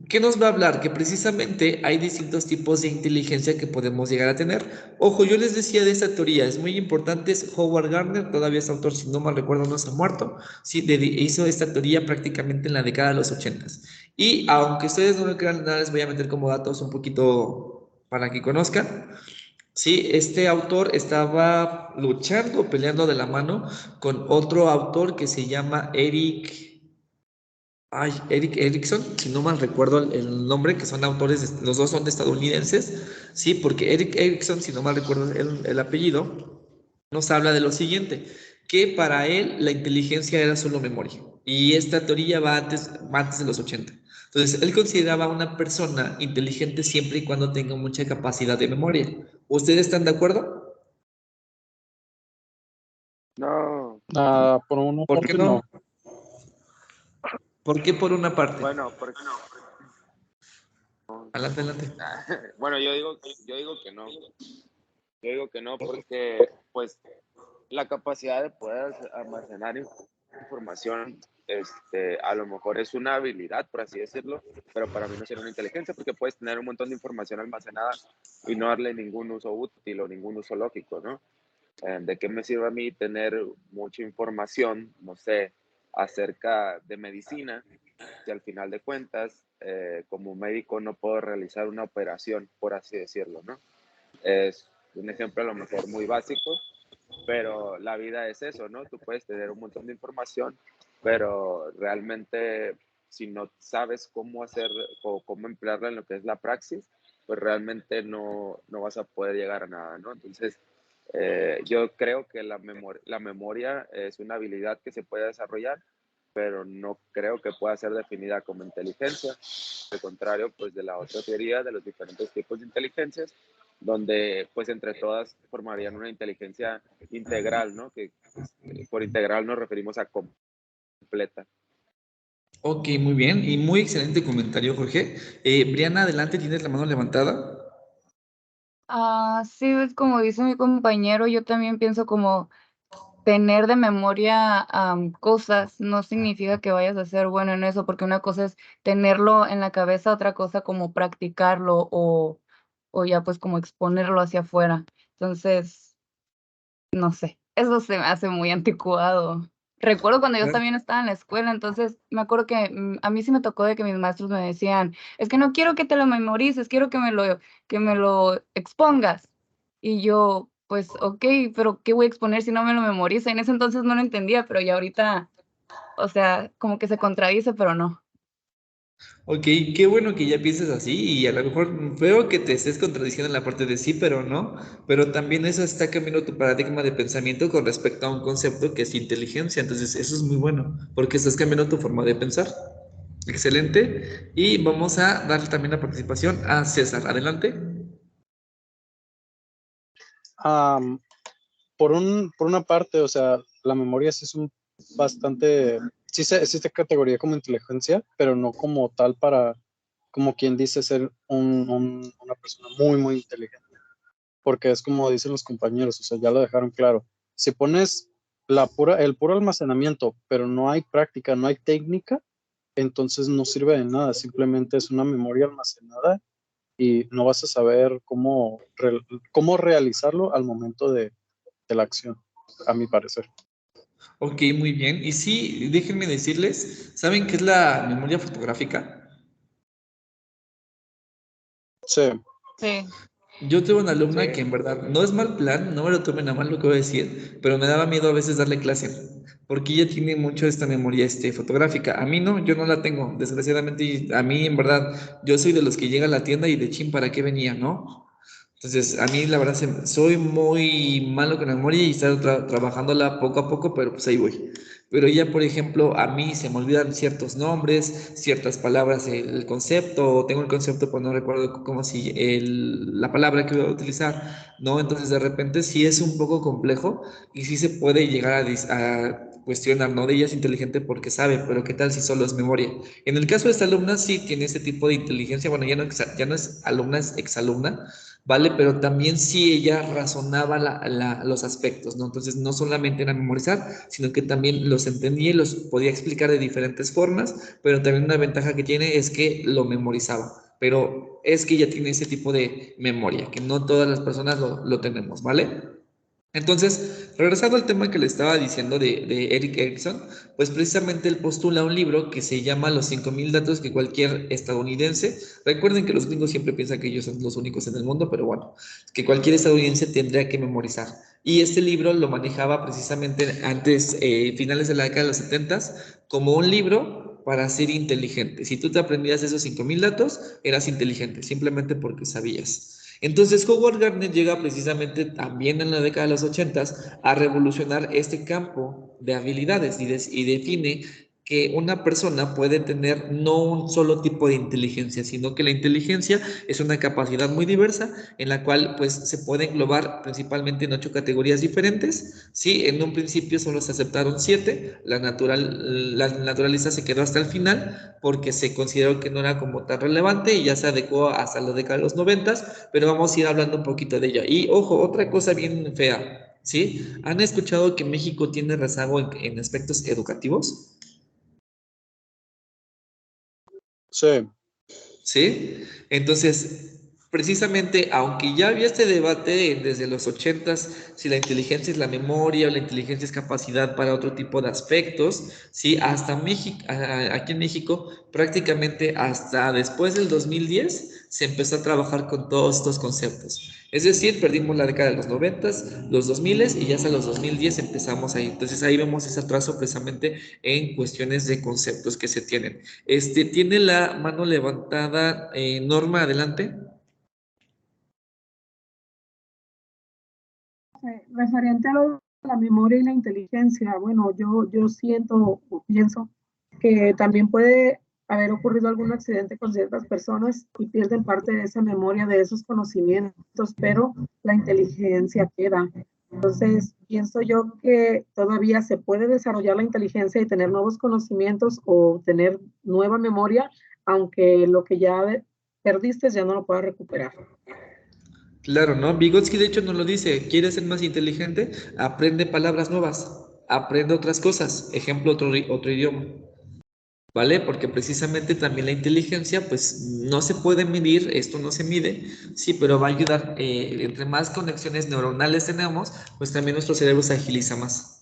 ¿Qué nos va a hablar? Que precisamente hay distintos tipos de inteligencia que podemos llegar a tener. Ojo, yo les decía de esta teoría, es muy importante, es Howard Gardner, todavía es autor, si no mal recuerdo, no se ha muerto. Sí, hizo esta teoría prácticamente en la década de los 80. Y aunque ustedes no lo crean, nada, les voy a meter como datos un poquito para que conozcan. Sí, este autor estaba luchando, peleando de la mano con otro autor que se llama Eric Erickson, si no mal recuerdo el nombre, que son autores, los dos son estadounidenses, sí, porque Eric Erickson, si no mal recuerdo el apellido, nos habla de lo siguiente, que para él la inteligencia era solo memoria, y esta teoría va antes de los 80. Entonces, él consideraba a una persona inteligente siempre y cuando tenga mucha capacidad de memoria. ¿Ustedes están de acuerdo? No. Por una ¿Por qué parte no? no. ¿Por qué por una parte? Bueno, porque Adelante, adelante. bueno, yo digo que no. Yo digo que no porque, pues, la capacidad de poder almacenar información, a lo mejor es una habilidad, por así decirlo, pero para mí no sería una inteligencia porque puedes tener un montón de información almacenada y no darle ningún uso útil o ningún uso lógico, ¿no? ¿De qué me sirve a mí tener mucha información, no sé, acerca de medicina, si al final de cuentas, como médico no puedo realizar una operación, por así decirlo, ¿no? Es un ejemplo a lo mejor muy básico, pero la vida es eso, ¿no? Tú puedes tener un montón de información, pero realmente si no sabes cómo hacer o cómo emplearla en lo que es la praxis, pues realmente no vas a poder llegar a nada, ¿no? Entonces, yo creo que la memoria es una habilidad que se puede desarrollar, pero no creo que pueda ser definida como inteligencia. Al contrario, pues de la otra teoría de los diferentes tipos de inteligencias, donde pues entre todas formarían una inteligencia integral, ¿no? Que por integral nos referimos a completa. Ok, muy bien y muy excelente comentario, Jorge. Briana, adelante, tienes la mano levantada. Sí, es como dice mi compañero, yo también pienso como tener de memoria cosas no significa que vayas a ser bueno en eso, porque una cosa es tenerlo en la cabeza, otra cosa como practicarlo o ya pues como exponerlo hacia afuera. Entonces, no sé. eso se me hace muy anticuado. Recuerdo cuando yo Claro. también estaba en la escuela, entonces me acuerdo que a mí sí me tocó de que mis maestros me decían, es que no quiero que te lo memorices, quiero que me lo expongas. Y yo, pues, ok, pero ¿qué voy a exponer si no me lo memorizo? En ese entonces no lo entendía, pero ya ahorita, o sea, como que se contradice, pero no. Ok, qué bueno que ya pienses así y a lo mejor veo que te estés contradiciendo en la parte de sí, pero no, pero también eso está cambiando tu paradigma de pensamiento con respecto a un concepto que es inteligencia, entonces eso es muy bueno, porque estás cambiando tu forma de pensar. Excelente, y vamos a darle también la participación a César, adelante. Am, por una parte, o sea, la memoria sí es un bastante, sí se categoría como inteligencia, pero no como tal para, como quien dice ser una persona muy inteligente, porque es como dicen los compañeros, o sea, ya lo dejaron claro. Si pones el puro almacenamiento, pero no hay práctica, no hay técnica, entonces no sirve de nada, simplemente es una memoria almacenada y no vas a saber cómo realizarlo al momento de la acción, a mi parecer. Ok, muy bien, y sí, déjenme decirles, ¿saben qué es la memoria fotográfica? Sí, Sí. Yo tuve una alumna que Sí. en verdad no es mal plan, no me lo tomen a mal lo que voy a decir, pero me daba miedo a veces darle clase, porque ella tiene mucho esta memoria fotográfica. A mí no, yo no la tengo, desgraciadamente, y a mí en verdad, yo soy de los que llega a la tienda y de chin, ¿para qué venía, no? Entonces, a mí la verdad soy muy malo con la memoria y estoy trabajándola poco a poco, pero pues ahí voy. Pero ya, por ejemplo, a mí se me olvidan ciertos nombres, ciertas palabras, el concepto, o tengo el concepto, pero no recuerdo cómo si la palabra que voy a utilizar, ¿no? Entonces, de repente sí es un poco complejo y sí se puede llegar a cuestionar, ¿no? De ella es inteligente porque sabe, pero ¿qué tal si solo es memoria? En el caso de esta alumna sí tiene ese tipo de inteligencia, bueno, ya no es alumna, es exalumna, ¿vale? Pero también sí ella razonaba los aspectos, ¿no? Entonces no solamente era memorizar, sino que también los entendía y los podía explicar de diferentes formas, pero también una ventaja que tiene es que lo memorizaba. Pero es que ella tiene ese tipo de memoria, que no todas las personas lo tenemos, ¿vale? Entonces, regresando al tema que le estaba diciendo de Eric Erickson, pues precisamente él postula un libro que se llama Los 5000 datos que cualquier estadounidense, recuerden que los gringos siempre piensan que ellos son los únicos en el mundo, pero bueno, que cualquier estadounidense tendría que memorizar. Y este libro lo manejaba precisamente antes, finales de la década de los 70, como un libro para ser inteligente. Si tú te aprendías esos 5000 datos, eras inteligente, simplemente porque sabías. Entonces Howard Gardner llega precisamente también en la década de los 80 a revolucionar este campo de habilidades y define que una persona puede tener no un solo tipo de inteligencia, sino que la inteligencia es una capacidad muy diversa en la cual pues se puede englobar principalmente en 8 categorías diferentes. Sí, en un principio solo se aceptaron 7, la naturalista se quedó hasta el final porque se consideró que no era como tan relevante y ya se adecuó hasta la década de los 90, pero vamos a ir hablando un poquito de ello. Y ojo, otra cosa bien fea, ¿sí? ¿Han escuchado que México tiene rezago en aspectos educativos? sí, ¿Sí? Entonces, precisamente, aunque ya había este debate desde los 80, si la inteligencia es la memoria o la inteligencia es capacidad para otro tipo de aspectos, ¿sí? Hasta México, aquí en México, prácticamente hasta después del 2010 se empezó a trabajar con todos estos conceptos. Es decir, perdimos la década de los 90, los 2000 y ya hasta los 2010 empezamos ahí. Entonces ahí vemos ese atraso precisamente en cuestiones de conceptos que se tienen. Tiene la mano levantada, Norma, adelante. Referente a la memoria y la inteligencia, bueno, yo siento o pienso que también puede haber ocurrido algún accidente con ciertas personas y pierden parte de esa memoria, de esos conocimientos, pero la inteligencia queda. Entonces, pienso yo que todavía se puede desarrollar la inteligencia y tener nuevos conocimientos o tener nueva memoria, aunque lo que ya perdiste ya no lo puedas recuperar. Claro, ¿no? Vygotsky de hecho nos lo dice, ¿quieres ser más inteligente? Aprende palabras nuevas, aprende otras cosas, ejemplo, otro idioma. ¿vale? Porque precisamente también la inteligencia, pues no se puede medir, esto no se mide, sí, pero va a ayudar, entre más conexiones neuronales tenemos, pues también nuestro cerebro se agiliza más.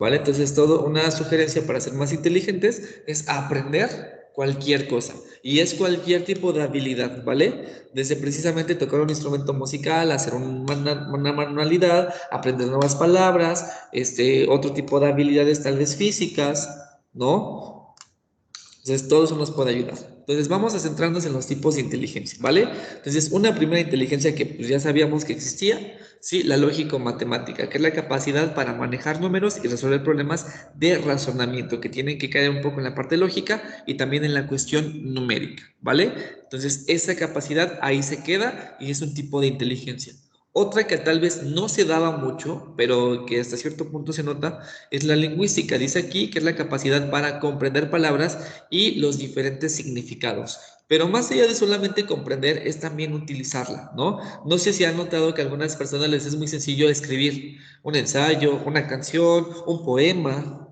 ¿Vale? Entonces, todo una sugerencia para ser más inteligentes es aprender cualquier cosa. Y es cualquier tipo de habilidad, ¿vale? Desde precisamente tocar un instrumento musical, hacer una manualidad, aprender nuevas palabras, otro tipo de habilidades tal vez físicas, ¿no? Entonces, todo eso nos puede ayudar. Entonces, vamos a centrarnos en los tipos de inteligencia, ¿vale? Entonces, una primera inteligencia que pues, ya sabíamos que existía, ¿sí? La lógico-matemática, que es la capacidad para manejar números y resolver problemas de razonamiento, que tienen que caer un poco en la parte lógica y también en la cuestión numérica, ¿vale? Entonces, esa capacidad ahí se queda y es un tipo de inteligencia. Otra que tal vez no se daba mucho, pero que hasta cierto punto se nota, es la lingüística. Dice aquí que es la capacidad para comprender palabras y los diferentes significados. Pero más allá de solamente comprender, es también utilizarla, ¿no? No sé si han notado que a algunas personas les es muy sencillo escribir un ensayo, una canción, un poema,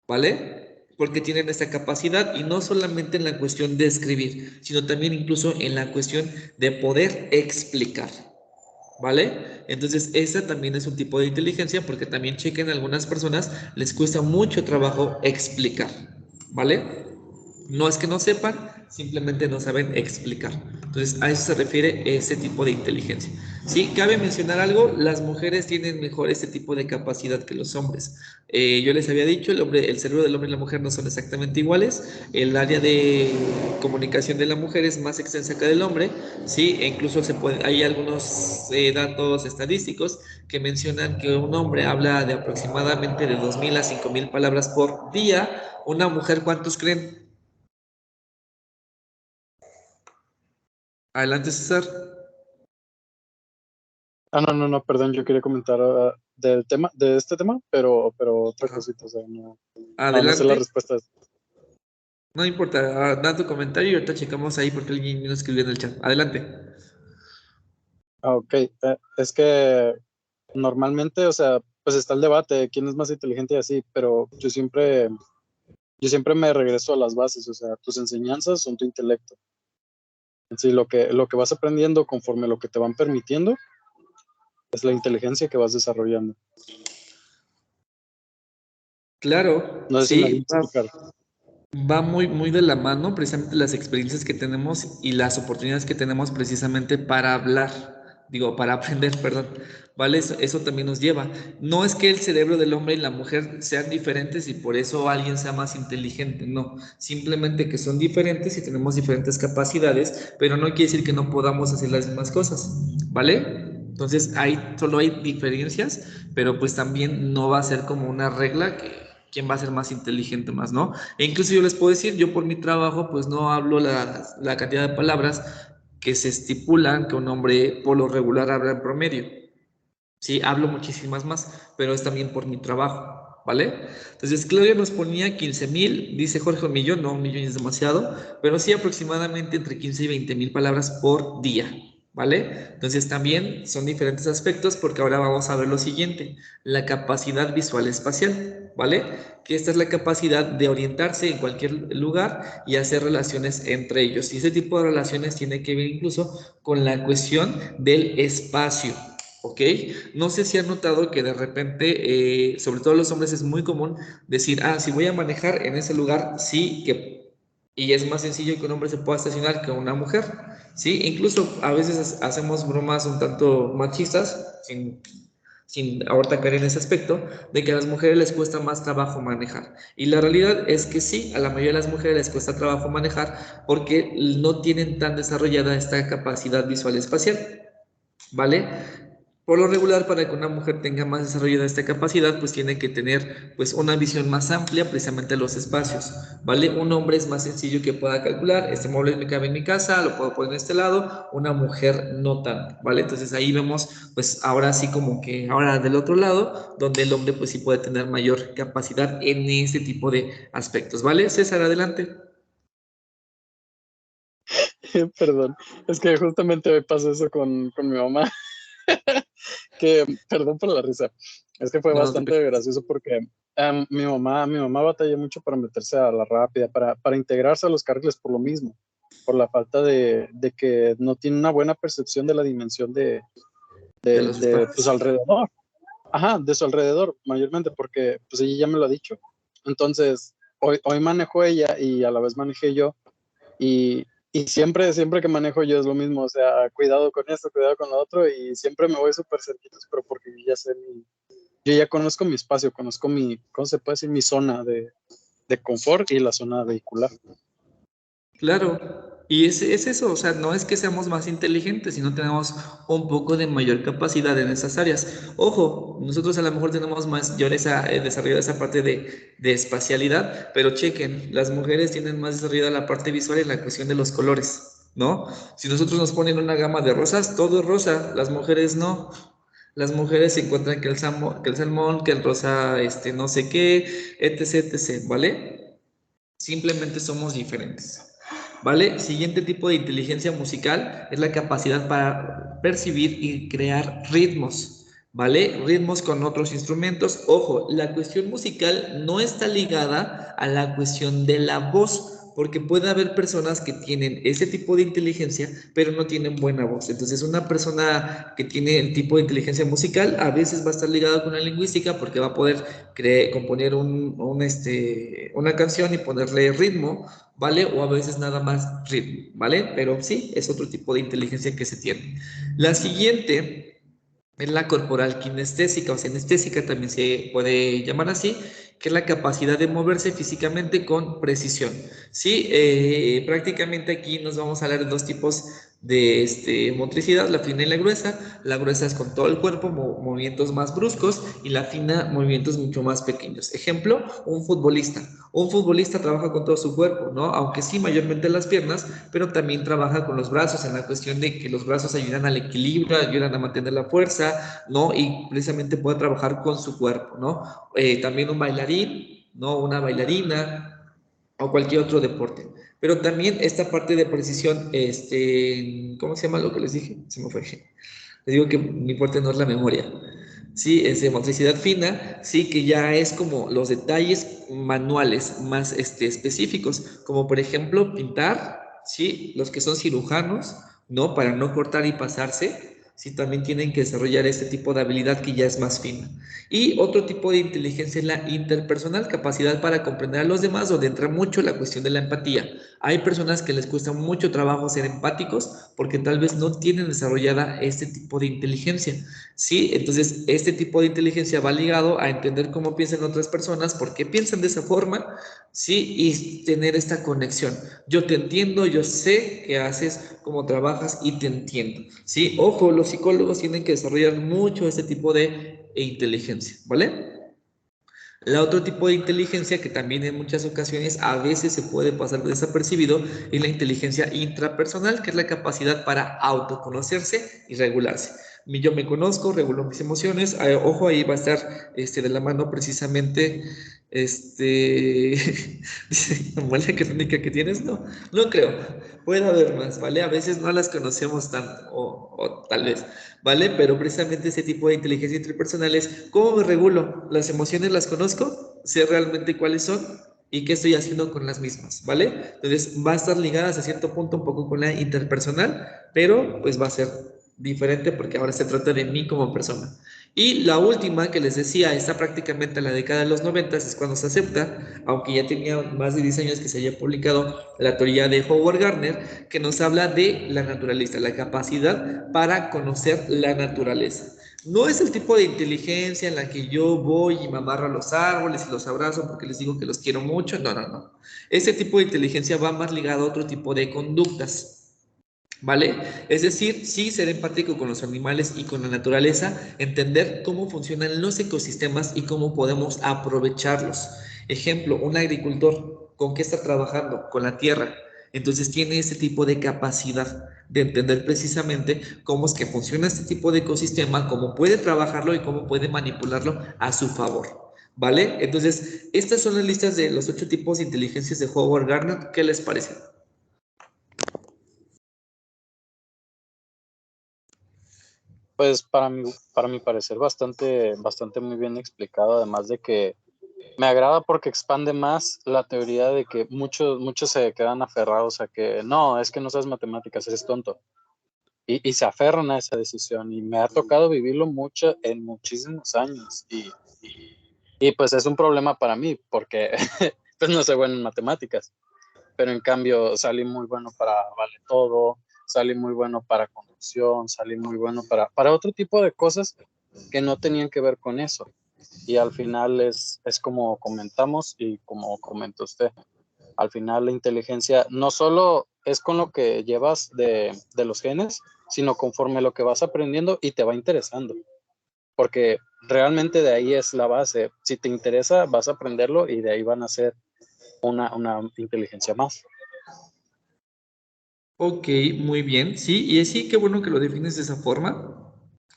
¿vale? Porque tienen esta capacidad y no solamente en la cuestión de escribir, sino también incluso en la cuestión de poder explicar. ¿Vale? Entonces, esa también es un tipo de inteligencia porque también chequen, a algunas personas les cuesta mucho trabajo explicar, ¿vale? No es que no sepan, simplemente no saben explicar. Entonces, a eso se refiere ese tipo de inteligencia. Sí, cabe mencionar algo, las mujeres tienen mejor este tipo de capacidad que los hombres. Yo les había dicho, el cerebro del hombre y la mujer no son exactamente iguales. El área de comunicación de la mujer es más extensa que del hombre, sí, e incluso hay algunos datos estadísticos que mencionan que un hombre habla de aproximadamente de 2.000 a 5.000 palabras por día. Una mujer, ¿cuántos creen? Adelante, César. No, perdón, yo quería comentar de este tema, pero otra Ajá. cosita, o sea, no sé la Adelante. respuesta. No importa, da tu comentario y ahorita checamos ahí porque alguien nos escribió en el chat. Adelante. Ok, es que normalmente, o sea, pues está el debate de quién es más inteligente y así, pero yo siempre me regreso a las bases, o sea, tus enseñanzas son tu intelecto. Sí, lo que vas aprendiendo conforme lo que te van permitiendo es la inteligencia que vas desarrollando. Claro, No sé si me voy a sí, explicar. va muy, muy de la mano precisamente las experiencias que tenemos y las oportunidades que tenemos precisamente para hablar, digo, para aprender, perdón, ¿vale? Eso también nos lleva. No es que el cerebro del hombre y la mujer sean diferentes y por eso alguien sea más inteligente, no, simplemente que son diferentes y tenemos diferentes capacidades, pero no quiere decir que no podamos hacer las mismas cosas, ¿vale? Entonces, solo hay diferencias, pero pues también no va a ser como una regla que quién va a ser más inteligente más, ¿no? E incluso yo les puedo decir, yo por mi trabajo, pues no hablo la cantidad de palabras que se estipulan que un hombre por lo regular habla en promedio. Sí, hablo muchísimas más, pero es también por mi trabajo, ¿vale? Entonces, Claudia nos ponía 15.000, dice Jorge, un millón, no, un millón es demasiado, pero sí aproximadamente entre 15 y 20.000 palabras por día, ¿vale? Entonces, también son diferentes aspectos porque ahora vamos a ver lo siguiente, la capacidad visual espacial, ¿vale? Que esta es la capacidad de orientarse en cualquier lugar y hacer relaciones entre ellos. Y ese tipo de relaciones tiene que ver incluso con la cuestión del espacio. ¿Ok? No sé si han notado que de repente, sobre todo los hombres, es muy común decir, si voy a manejar en ese lugar, sí, y es más sencillo que un hombre se pueda estacionar que una mujer, ¿sí? Incluso a veces hacemos bromas un tanto machistas, sin ahorita caer en ese aspecto, de que a las mujeres les cuesta más trabajo manejar. Y la realidad es que sí, a la mayoría de las mujeres les cuesta trabajo manejar porque no tienen tan desarrollada esta capacidad visual espacial, ¿vale? Por lo regular, para que una mujer tenga más desarrollada esta capacidad, pues tiene que tener pues una visión más amplia precisamente de los espacios, ¿vale? Un hombre es más sencillo que pueda calcular, este mueble me cabe en mi casa, lo puedo poner en este lado, una mujer no tanto, ¿vale? Entonces ahí vemos pues ahora sí como que ahora del otro lado, donde el hombre pues sí puede tener mayor capacidad en este tipo de aspectos, ¿vale? César, adelante. Perdón, es que justamente me pasó eso con mi mamá. Que, perdón por la risa, es que fue No, no te bastante preocupes. gracioso porque Mi mamá batalló mucho para meterse a la rápida, para integrarse a los carriles por lo mismo, por la falta de que no tiene una buena percepción de la dimensión de los su espacios. alrededor. Ajá, de su alrededor, mayormente, porque pues ella ya me lo ha dicho. Entonces, hoy manejo ella y a la vez manejé yo, y siempre que manejo yo es lo mismo, o sea, cuidado con esto, cuidado con lo otro, y siempre me voy súper cerquitos, pero porque yo ya conozco mi espacio, conozco ¿cómo se puede decir? Mi zona de confort y la zona vehicular. Claro, y es eso, o sea, no es que seamos más inteligentes, sino tenemos un poco de mayor capacidad en esas áreas. Ojo, nosotros a lo mejor tenemos mayor desarrollada esa parte de espacialidad, pero chequen, las mujeres tienen más desarrollada la parte visual en la cuestión de los colores, ¿no? Si nosotros nos ponen una gama de rosas, todo es rosa, las mujeres no. Las mujeres se encuentran que el salmón, que el rosa, no sé qué, etc, etc, ¿vale? Simplemente somos diferentes. ¿Vale? Siguiente tipo de inteligencia musical es la capacidad para percibir y crear ritmos. ¿Vale? Ritmos con otros instrumentos. Ojo, la cuestión musical no está ligada a la cuestión de la voz, porque puede haber personas que tienen ese tipo de inteligencia, pero no tienen buena voz. Entonces, una persona que tiene el tipo de inteligencia musical a veces va a estar ligada con la lingüística porque va a poder componer una canción y ponerle ritmo, ¿vale? O a veces nada más ritmo, ¿vale? Pero sí, es otro tipo de inteligencia que se tiene. La siguiente es la corporal kinestésica o sinestésica, también se puede llamar así, que es la capacidad de moverse físicamente con precisión. Sí, prácticamente aquí nos vamos a hablar de dos tipos de motricidad, la fina y la gruesa. La gruesa es con todo el cuerpo, movimientos más bruscos, y la fina, movimientos mucho más pequeños. Ejemplo, un futbolista. Un futbolista trabaja con todo su cuerpo, ¿no? Aunque sí, mayormente las piernas, pero también trabaja con los brazos, en la cuestión de que los brazos ayudan al equilibrio, ayudan a mantener la fuerza, ¿no? Y precisamente puede trabajar con su cuerpo, ¿no? También un bailarín, ¿no? Una bailarina o cualquier otro deporte. Pero también esta parte de precisión, ¿cómo se llama lo que les dije? Se me fue. Les digo que mi fuerte no es la memoria. Sí, es de motricidad fina, sí, que ya es como los detalles manuales más específicos, como por ejemplo pintar, sí, los que son cirujanos, ¿no? Para no cortar y pasarse, sí, también tienen que desarrollar este tipo de habilidad que ya es más fina. Y otro tipo de inteligencia es la interpersonal, capacidad para comprender a los demás, donde entra mucho la cuestión de la empatía. Hay personas que les cuesta mucho trabajo ser empáticos porque tal vez no tienen desarrollada este tipo de inteligencia. Sí, entonces este tipo de inteligencia va ligado a entender cómo piensan otras personas, por qué piensan de esa forma, sí, y tener esta conexión. Yo te entiendo, yo sé qué haces, cómo trabajas y te entiendo. Sí, ojo, los psicólogos tienen que desarrollar mucho este tipo de inteligencia, ¿vale? La otro tipo de inteligencia que también en muchas ocasiones a veces se puede pasar desapercibido es la inteligencia intrapersonal, que es la capacidad para autoconocerse y regularse. Yo me conozco, regulo mis emociones. Ojo, ahí va a estar de la mano precisamente dice, ¿cuál es la crónica que tienes? No, no creo. Puede haber más, ¿vale? A veces no las conocemos tanto, o tal vez. ¿Vale? Pero precisamente ese tipo de inteligencia interpersonal es cómo me regulo, las emociones las conozco, sé realmente cuáles son y qué estoy haciendo con las mismas, ¿vale? Entonces va a estar ligada hasta cierto punto un poco con la interpersonal, pero pues va a ser diferente porque ahora se trata de mí como persona. Y la última que les decía, está prácticamente en la década de los 90, es cuando se acepta, aunque ya tenía más de 10 años que se haya publicado la teoría de Howard Gardner, que nos habla de la naturaleza, la capacidad para conocer la naturaleza. No es el tipo de inteligencia en la que yo voy y me amarro a los árboles y los abrazo porque les digo que los quiero mucho. No, no, no. Ese tipo de inteligencia va más ligado a otro tipo de conductas. ¿Vale? Es decir, sí ser empático con los animales y con la naturaleza, entender cómo funcionan los ecosistemas y cómo podemos aprovecharlos. Ejemplo, un agricultor, ¿con qué está trabajando? Con la tierra. Entonces tiene ese tipo de capacidad de entender precisamente cómo es que funciona este tipo de ecosistema, cómo puede trabajarlo y cómo puede manipularlo a su favor. ¿Vale? Entonces, estas son las listas de los 8 tipos de inteligencias de Howard Gardner. ¿Qué les parece? Pues para mi parecer bastante muy bien explicado, además de que me agrada porque expande más la teoría de que muchos se quedan aferrados a que no, es que no sabes matemáticas, eres tonto. Y se aferran a esa decisión. Y me ha tocado vivirlo mucho en muchísimos años. Y pues es un problema para mí porque pues no soy bueno en matemáticas. Pero en cambio salí muy bueno para vale todo, salí muy bueno para conducción, salí muy bueno para otro tipo de cosas que no tenían que ver con eso. Y al final es como comentamos y como comentó usted, al final la inteligencia no solo es con lo que llevas de los genes, sino conforme lo que vas aprendiendo y te va interesando. Porque realmente de ahí es la base. Si te interesa, vas a aprenderlo y de ahí van a ser una inteligencia más. Ok, muy bien. Sí, y sí, qué bueno que lo defines de esa forma.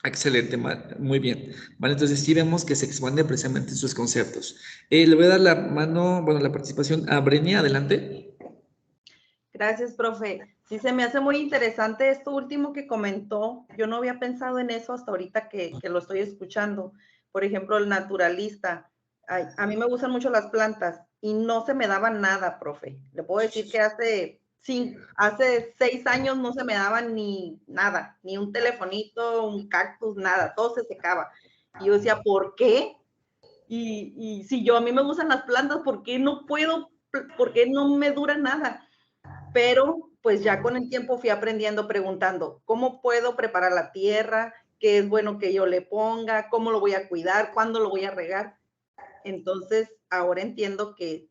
Excelente, muy bien. Vale, entonces sí vemos que se expande precisamente sus conceptos. Le voy a dar la mano, bueno, la participación a Brenia, adelante. Gracias, profe. Sí, se me hace muy interesante esto último que comentó. Yo no había pensado en eso hasta ahorita que lo estoy escuchando. Por ejemplo, el naturalista. Ay, a mí me gustan mucho las plantas y no se me daba nada, profe. Le puedo decir que hace 6 años no se me daba ni nada, ni un telefonito, un cactus, nada, todo se secaba. Y yo decía, ¿por qué? Y si a mí me gustan las plantas, ¿por qué no puedo? ¿Por qué no me dura nada? Pero pues ya con el tiempo fui aprendiendo, preguntando, ¿cómo puedo preparar la tierra? ¿Qué es bueno que yo le ponga? ¿Cómo lo voy a cuidar? ¿Cuándo lo voy a regar? Entonces, ahora entiendo que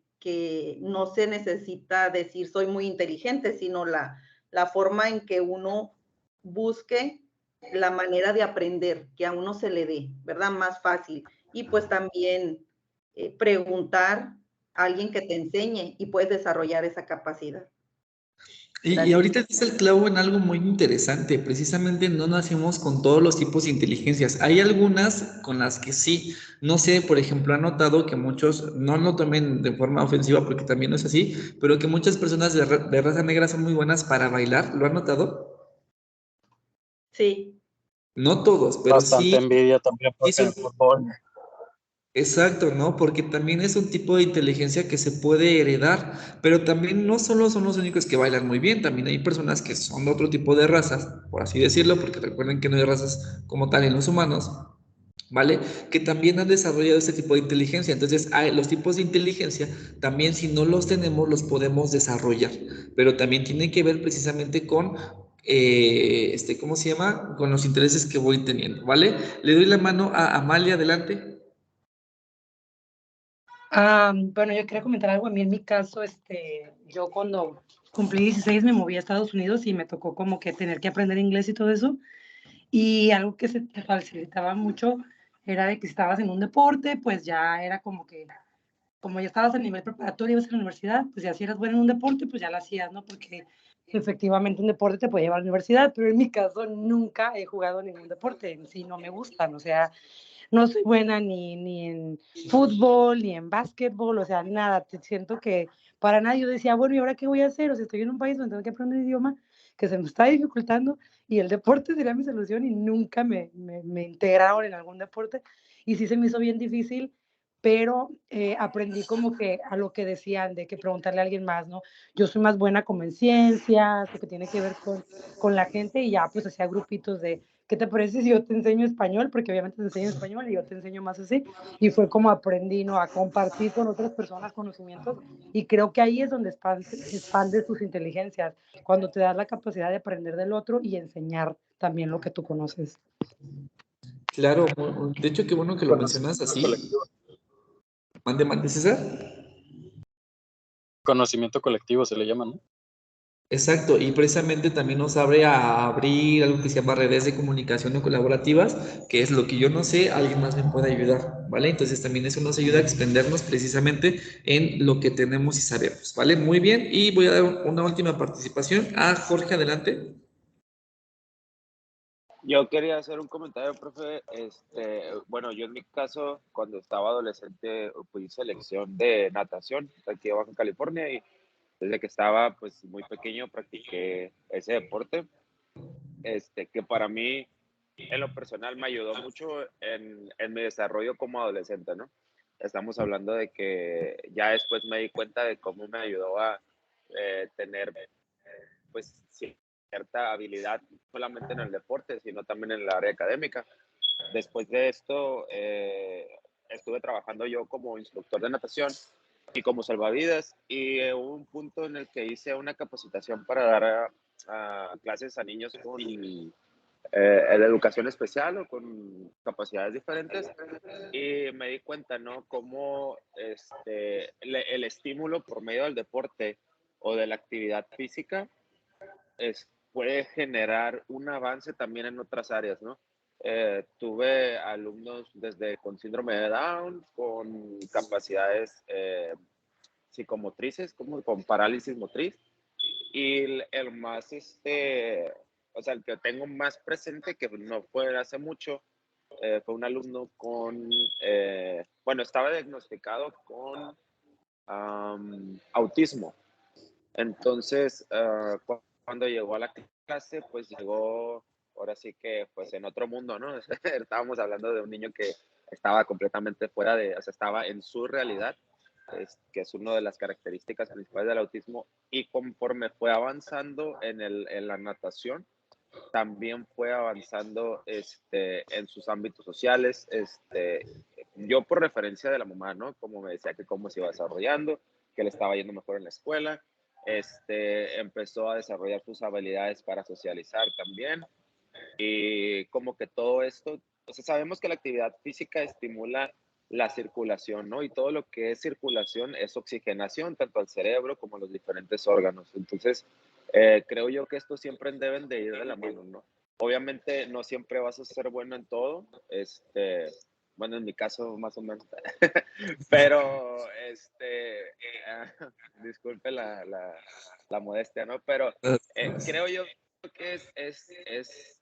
no se necesita decir soy muy inteligente, sino la forma en que uno busque la manera de aprender, que a uno se le dé, ¿verdad? Más fácil. Y pues también preguntar a alguien que te enseñe y puedes desarrollar esa capacidad. Y ahorita dice el clavo en algo muy interesante. Precisamente no nacemos con todos los tipos de inteligencias. Hay algunas con las que sí. No sé, por ejemplo, han notado que muchos, no lo tomen de forma ofensiva porque también no es así, pero que muchas personas de raza negra son muy buenas para bailar. ¿Lo han notado? Sí. No todos, pero Bastante sí. envidia también por Eso, el fútbol. exacto, ¿no? Porque también es un tipo de inteligencia que se puede heredar, pero también no solo son los únicos que bailan muy bien, también hay personas que son de otro tipo de razas, por así decirlo, porque recuerden que no hay razas como tal en los humanos, ¿vale? Que también han desarrollado este tipo de inteligencia. Entonces, los tipos de inteligencia también si no los tenemos, los podemos desarrollar, pero también tiene que ver precisamente con, ¿cómo se llama? Con los intereses que voy teniendo, ¿vale? Le doy la mano a Amalia, adelante. Bueno, yo quería comentar algo. A mí en mi caso, yo cuando cumplí 16 me moví a Estados Unidos y me tocó como que tener que aprender inglés y todo eso. Y algo que se te facilitaba mucho era de que si estabas en un deporte, pues ya era como que, como ya estabas a nivel preparatorio, ibas a la universidad, pues ya si eras bueno en un deporte, pues ya lo hacías, ¿no? Porque efectivamente un deporte te puede llevar a la universidad, pero en mi caso nunca he jugado ningún deporte, en sí no me gustan, o sea, no soy buena ni en fútbol, ni en básquetbol, o sea, nada, te siento que para nada yo decía, bueno, ¿y ahora qué voy a hacer? O sea, estoy en un país donde tengo que aprender un idioma que se me está dificultando y el deporte sería mi solución y nunca me integraron en algún deporte y sí se me hizo bien difícil, pero aprendí como que a lo que decían de que preguntarle a alguien más, ¿no? Yo soy más buena como en ciencias, lo que tiene que ver con la gente y ya pues hacía grupitos de ¿qué te parece si yo te enseño español? Porque obviamente te enseño español y yo te enseño más así. Y fue como aprendí, ¿no? A compartir con otras personas conocimientos. Y creo que ahí es donde expandes tus inteligencias, cuando te das la capacidad de aprender del otro y enseñar también lo que tú conoces. Claro, de hecho, qué bueno que lo mencionas así. Mande, César. Conocimiento colectivo se le llama, ¿no? Exacto, y precisamente también nos abre a abrir algo que se llama redes de comunicación no colaborativas, que es lo que yo no sé, alguien más me puede ayudar, ¿vale? Entonces también eso nos ayuda a extendernos precisamente en lo que tenemos y sabemos, ¿vale? Muy bien, y voy a dar una última participación a Jorge, adelante. Yo quería hacer un comentario, profe. Bueno, yo en mi caso, cuando estaba adolescente, pues hice selección de natación aquí en Baja California y desde que estaba pues muy pequeño practiqué ese deporte, que para mí en lo personal me ayudó mucho en mi desarrollo como adolescente, ¿no? Estamos hablando de que ya después me di cuenta de cómo me ayudó a tener pues cierta habilidad, no solamente en el deporte, sino también en el área académica. Después de esto, estuve trabajando yo como instructor de natación y como salvavidas, y hubo un punto en el que hice una capacitación para dar a clases a niños con educación especial o con capacidades diferentes, y me di cuenta, ¿no? Cómo el estímulo por medio del deporte o de la actividad física puede generar un avance también en otras áreas, ¿no? Tuve alumnos desde con síndrome de Down, con capacidades psicomotrices, como con parálisis motriz, y el más, o sea, el que tengo más presente, que no fue hace mucho, fue un alumno con, bueno, estaba diagnosticado con autismo. Entonces, cuando llegó a la clase, pues llegó, ahora sí que, pues en otro mundo, ¿no? Estábamos hablando de un niño que estaba completamente fuera de, o sea, estaba en su realidad, que es una de las características principales del autismo, y conforme fue avanzando en la natación, también fue avanzando en sus ámbitos sociales. Yo por referencia de la mamá, ¿no? Como me decía que cómo se iba desarrollando, que le estaba yendo mejor en la escuela, empezó a desarrollar sus habilidades para socializar también, y como que todo esto, o sea, sabemos que la actividad física estimula la circulación, ¿no? Y todo lo que es circulación es oxigenación, tanto al cerebro como a los diferentes órganos. Entonces, creo yo que estos siempre deben de ir de la mano, ¿no? Obviamente no siempre vas a ser bueno en todo, bueno, en mi caso más o menos, pero, disculpe la modestia, ¿no? Pero creo yo que es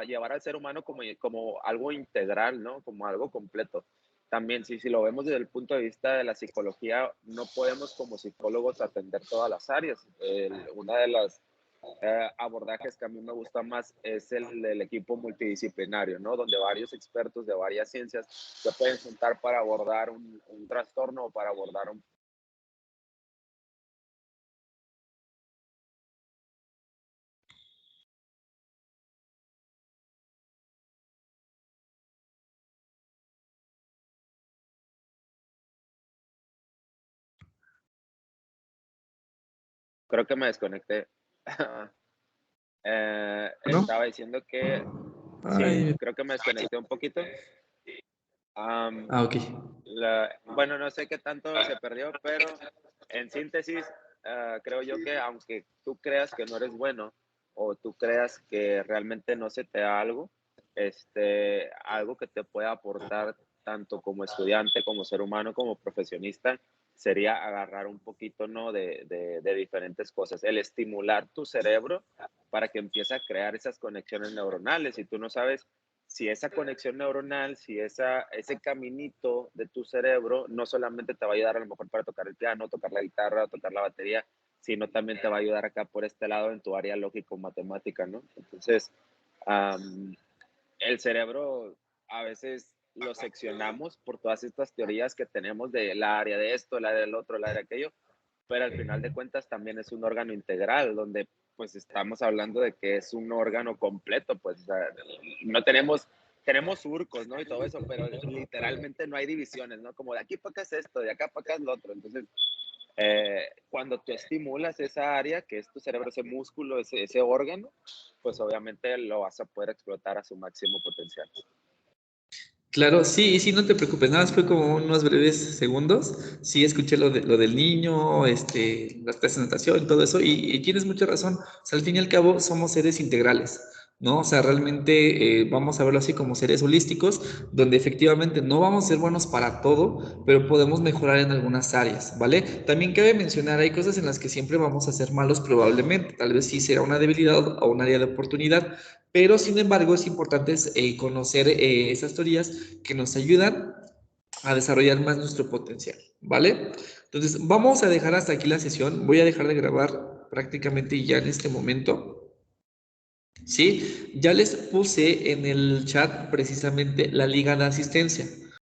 llevar al ser humano como algo integral, ¿no? Como algo completo. También, si lo vemos desde el punto de vista de la psicología, no podemos como psicólogos atender todas las áreas. Una de las abordajes que a mí me gusta más es el del equipo multidisciplinario, ¿no? Donde varios expertos de varias ciencias se pueden juntar para abordar un trastorno o para abordar un... Creo que me desconecté. ¿No? Estaba diciendo que sí, Ay, creo que me desconecté un poquito. ok. Bueno, no sé qué tanto se perdió, pero en síntesis, creo yo que aunque tú creas que no eres bueno o tú creas que realmente no se te da algo, algo que te pueda aportar tanto como estudiante, como ser humano, como profesionista, sería agarrar un poquito, ¿no? de diferentes cosas, el estimular tu cerebro para que empiece a crear esas conexiones neuronales. Si tú no sabes si esa conexión neuronal, si ese caminito de tu cerebro no solamente te va a ayudar a lo mejor para tocar el piano, tocar la guitarra, tocar la batería, sino también te va a ayudar acá por este lado en tu área lógico-matemática, ¿no? Entonces, el cerebro a veces lo seccionamos por todas estas teorías que tenemos del área de esto, el área del otro, el área de aquello, pero al final de cuentas también es un órgano integral, donde pues estamos hablando de que es un órgano completo, pues o sea, no tenemos surcos, ¿no? Y todo eso, pero literalmente no hay divisiones, ¿no? Como de aquí para acá es esto, de acá para acá es lo otro. Entonces, cuando tú estimulas esa área, que es tu cerebro, ese músculo, ese órgano, pues obviamente lo vas a poder explotar a su máximo potencial. Claro, sí, sí, no te preocupes, nada más fue como unos breves segundos. Sí, escuché lo del niño, las clases de natación, todo eso, y tienes mucha razón. O sea, al fin y al cabo somos seres integrales, ¿no? O sea, realmente vamos a verlo así como seres holísticos, donde efectivamente no vamos a ser buenos para todo, pero podemos mejorar en algunas áreas, ¿vale? También cabe mencionar, hay cosas en las que siempre vamos a ser malos probablemente, tal vez sí será una debilidad o un área de oportunidad, pero sin embargo es importante conocer esas teorías que nos ayudan a desarrollar más nuestro potencial, ¿vale? Entonces, vamos a dejar hasta aquí la sesión. Voy a dejar de grabar prácticamente ya en este momento. ¿Sí? Ya les puse en el chat precisamente la liga de asistencia.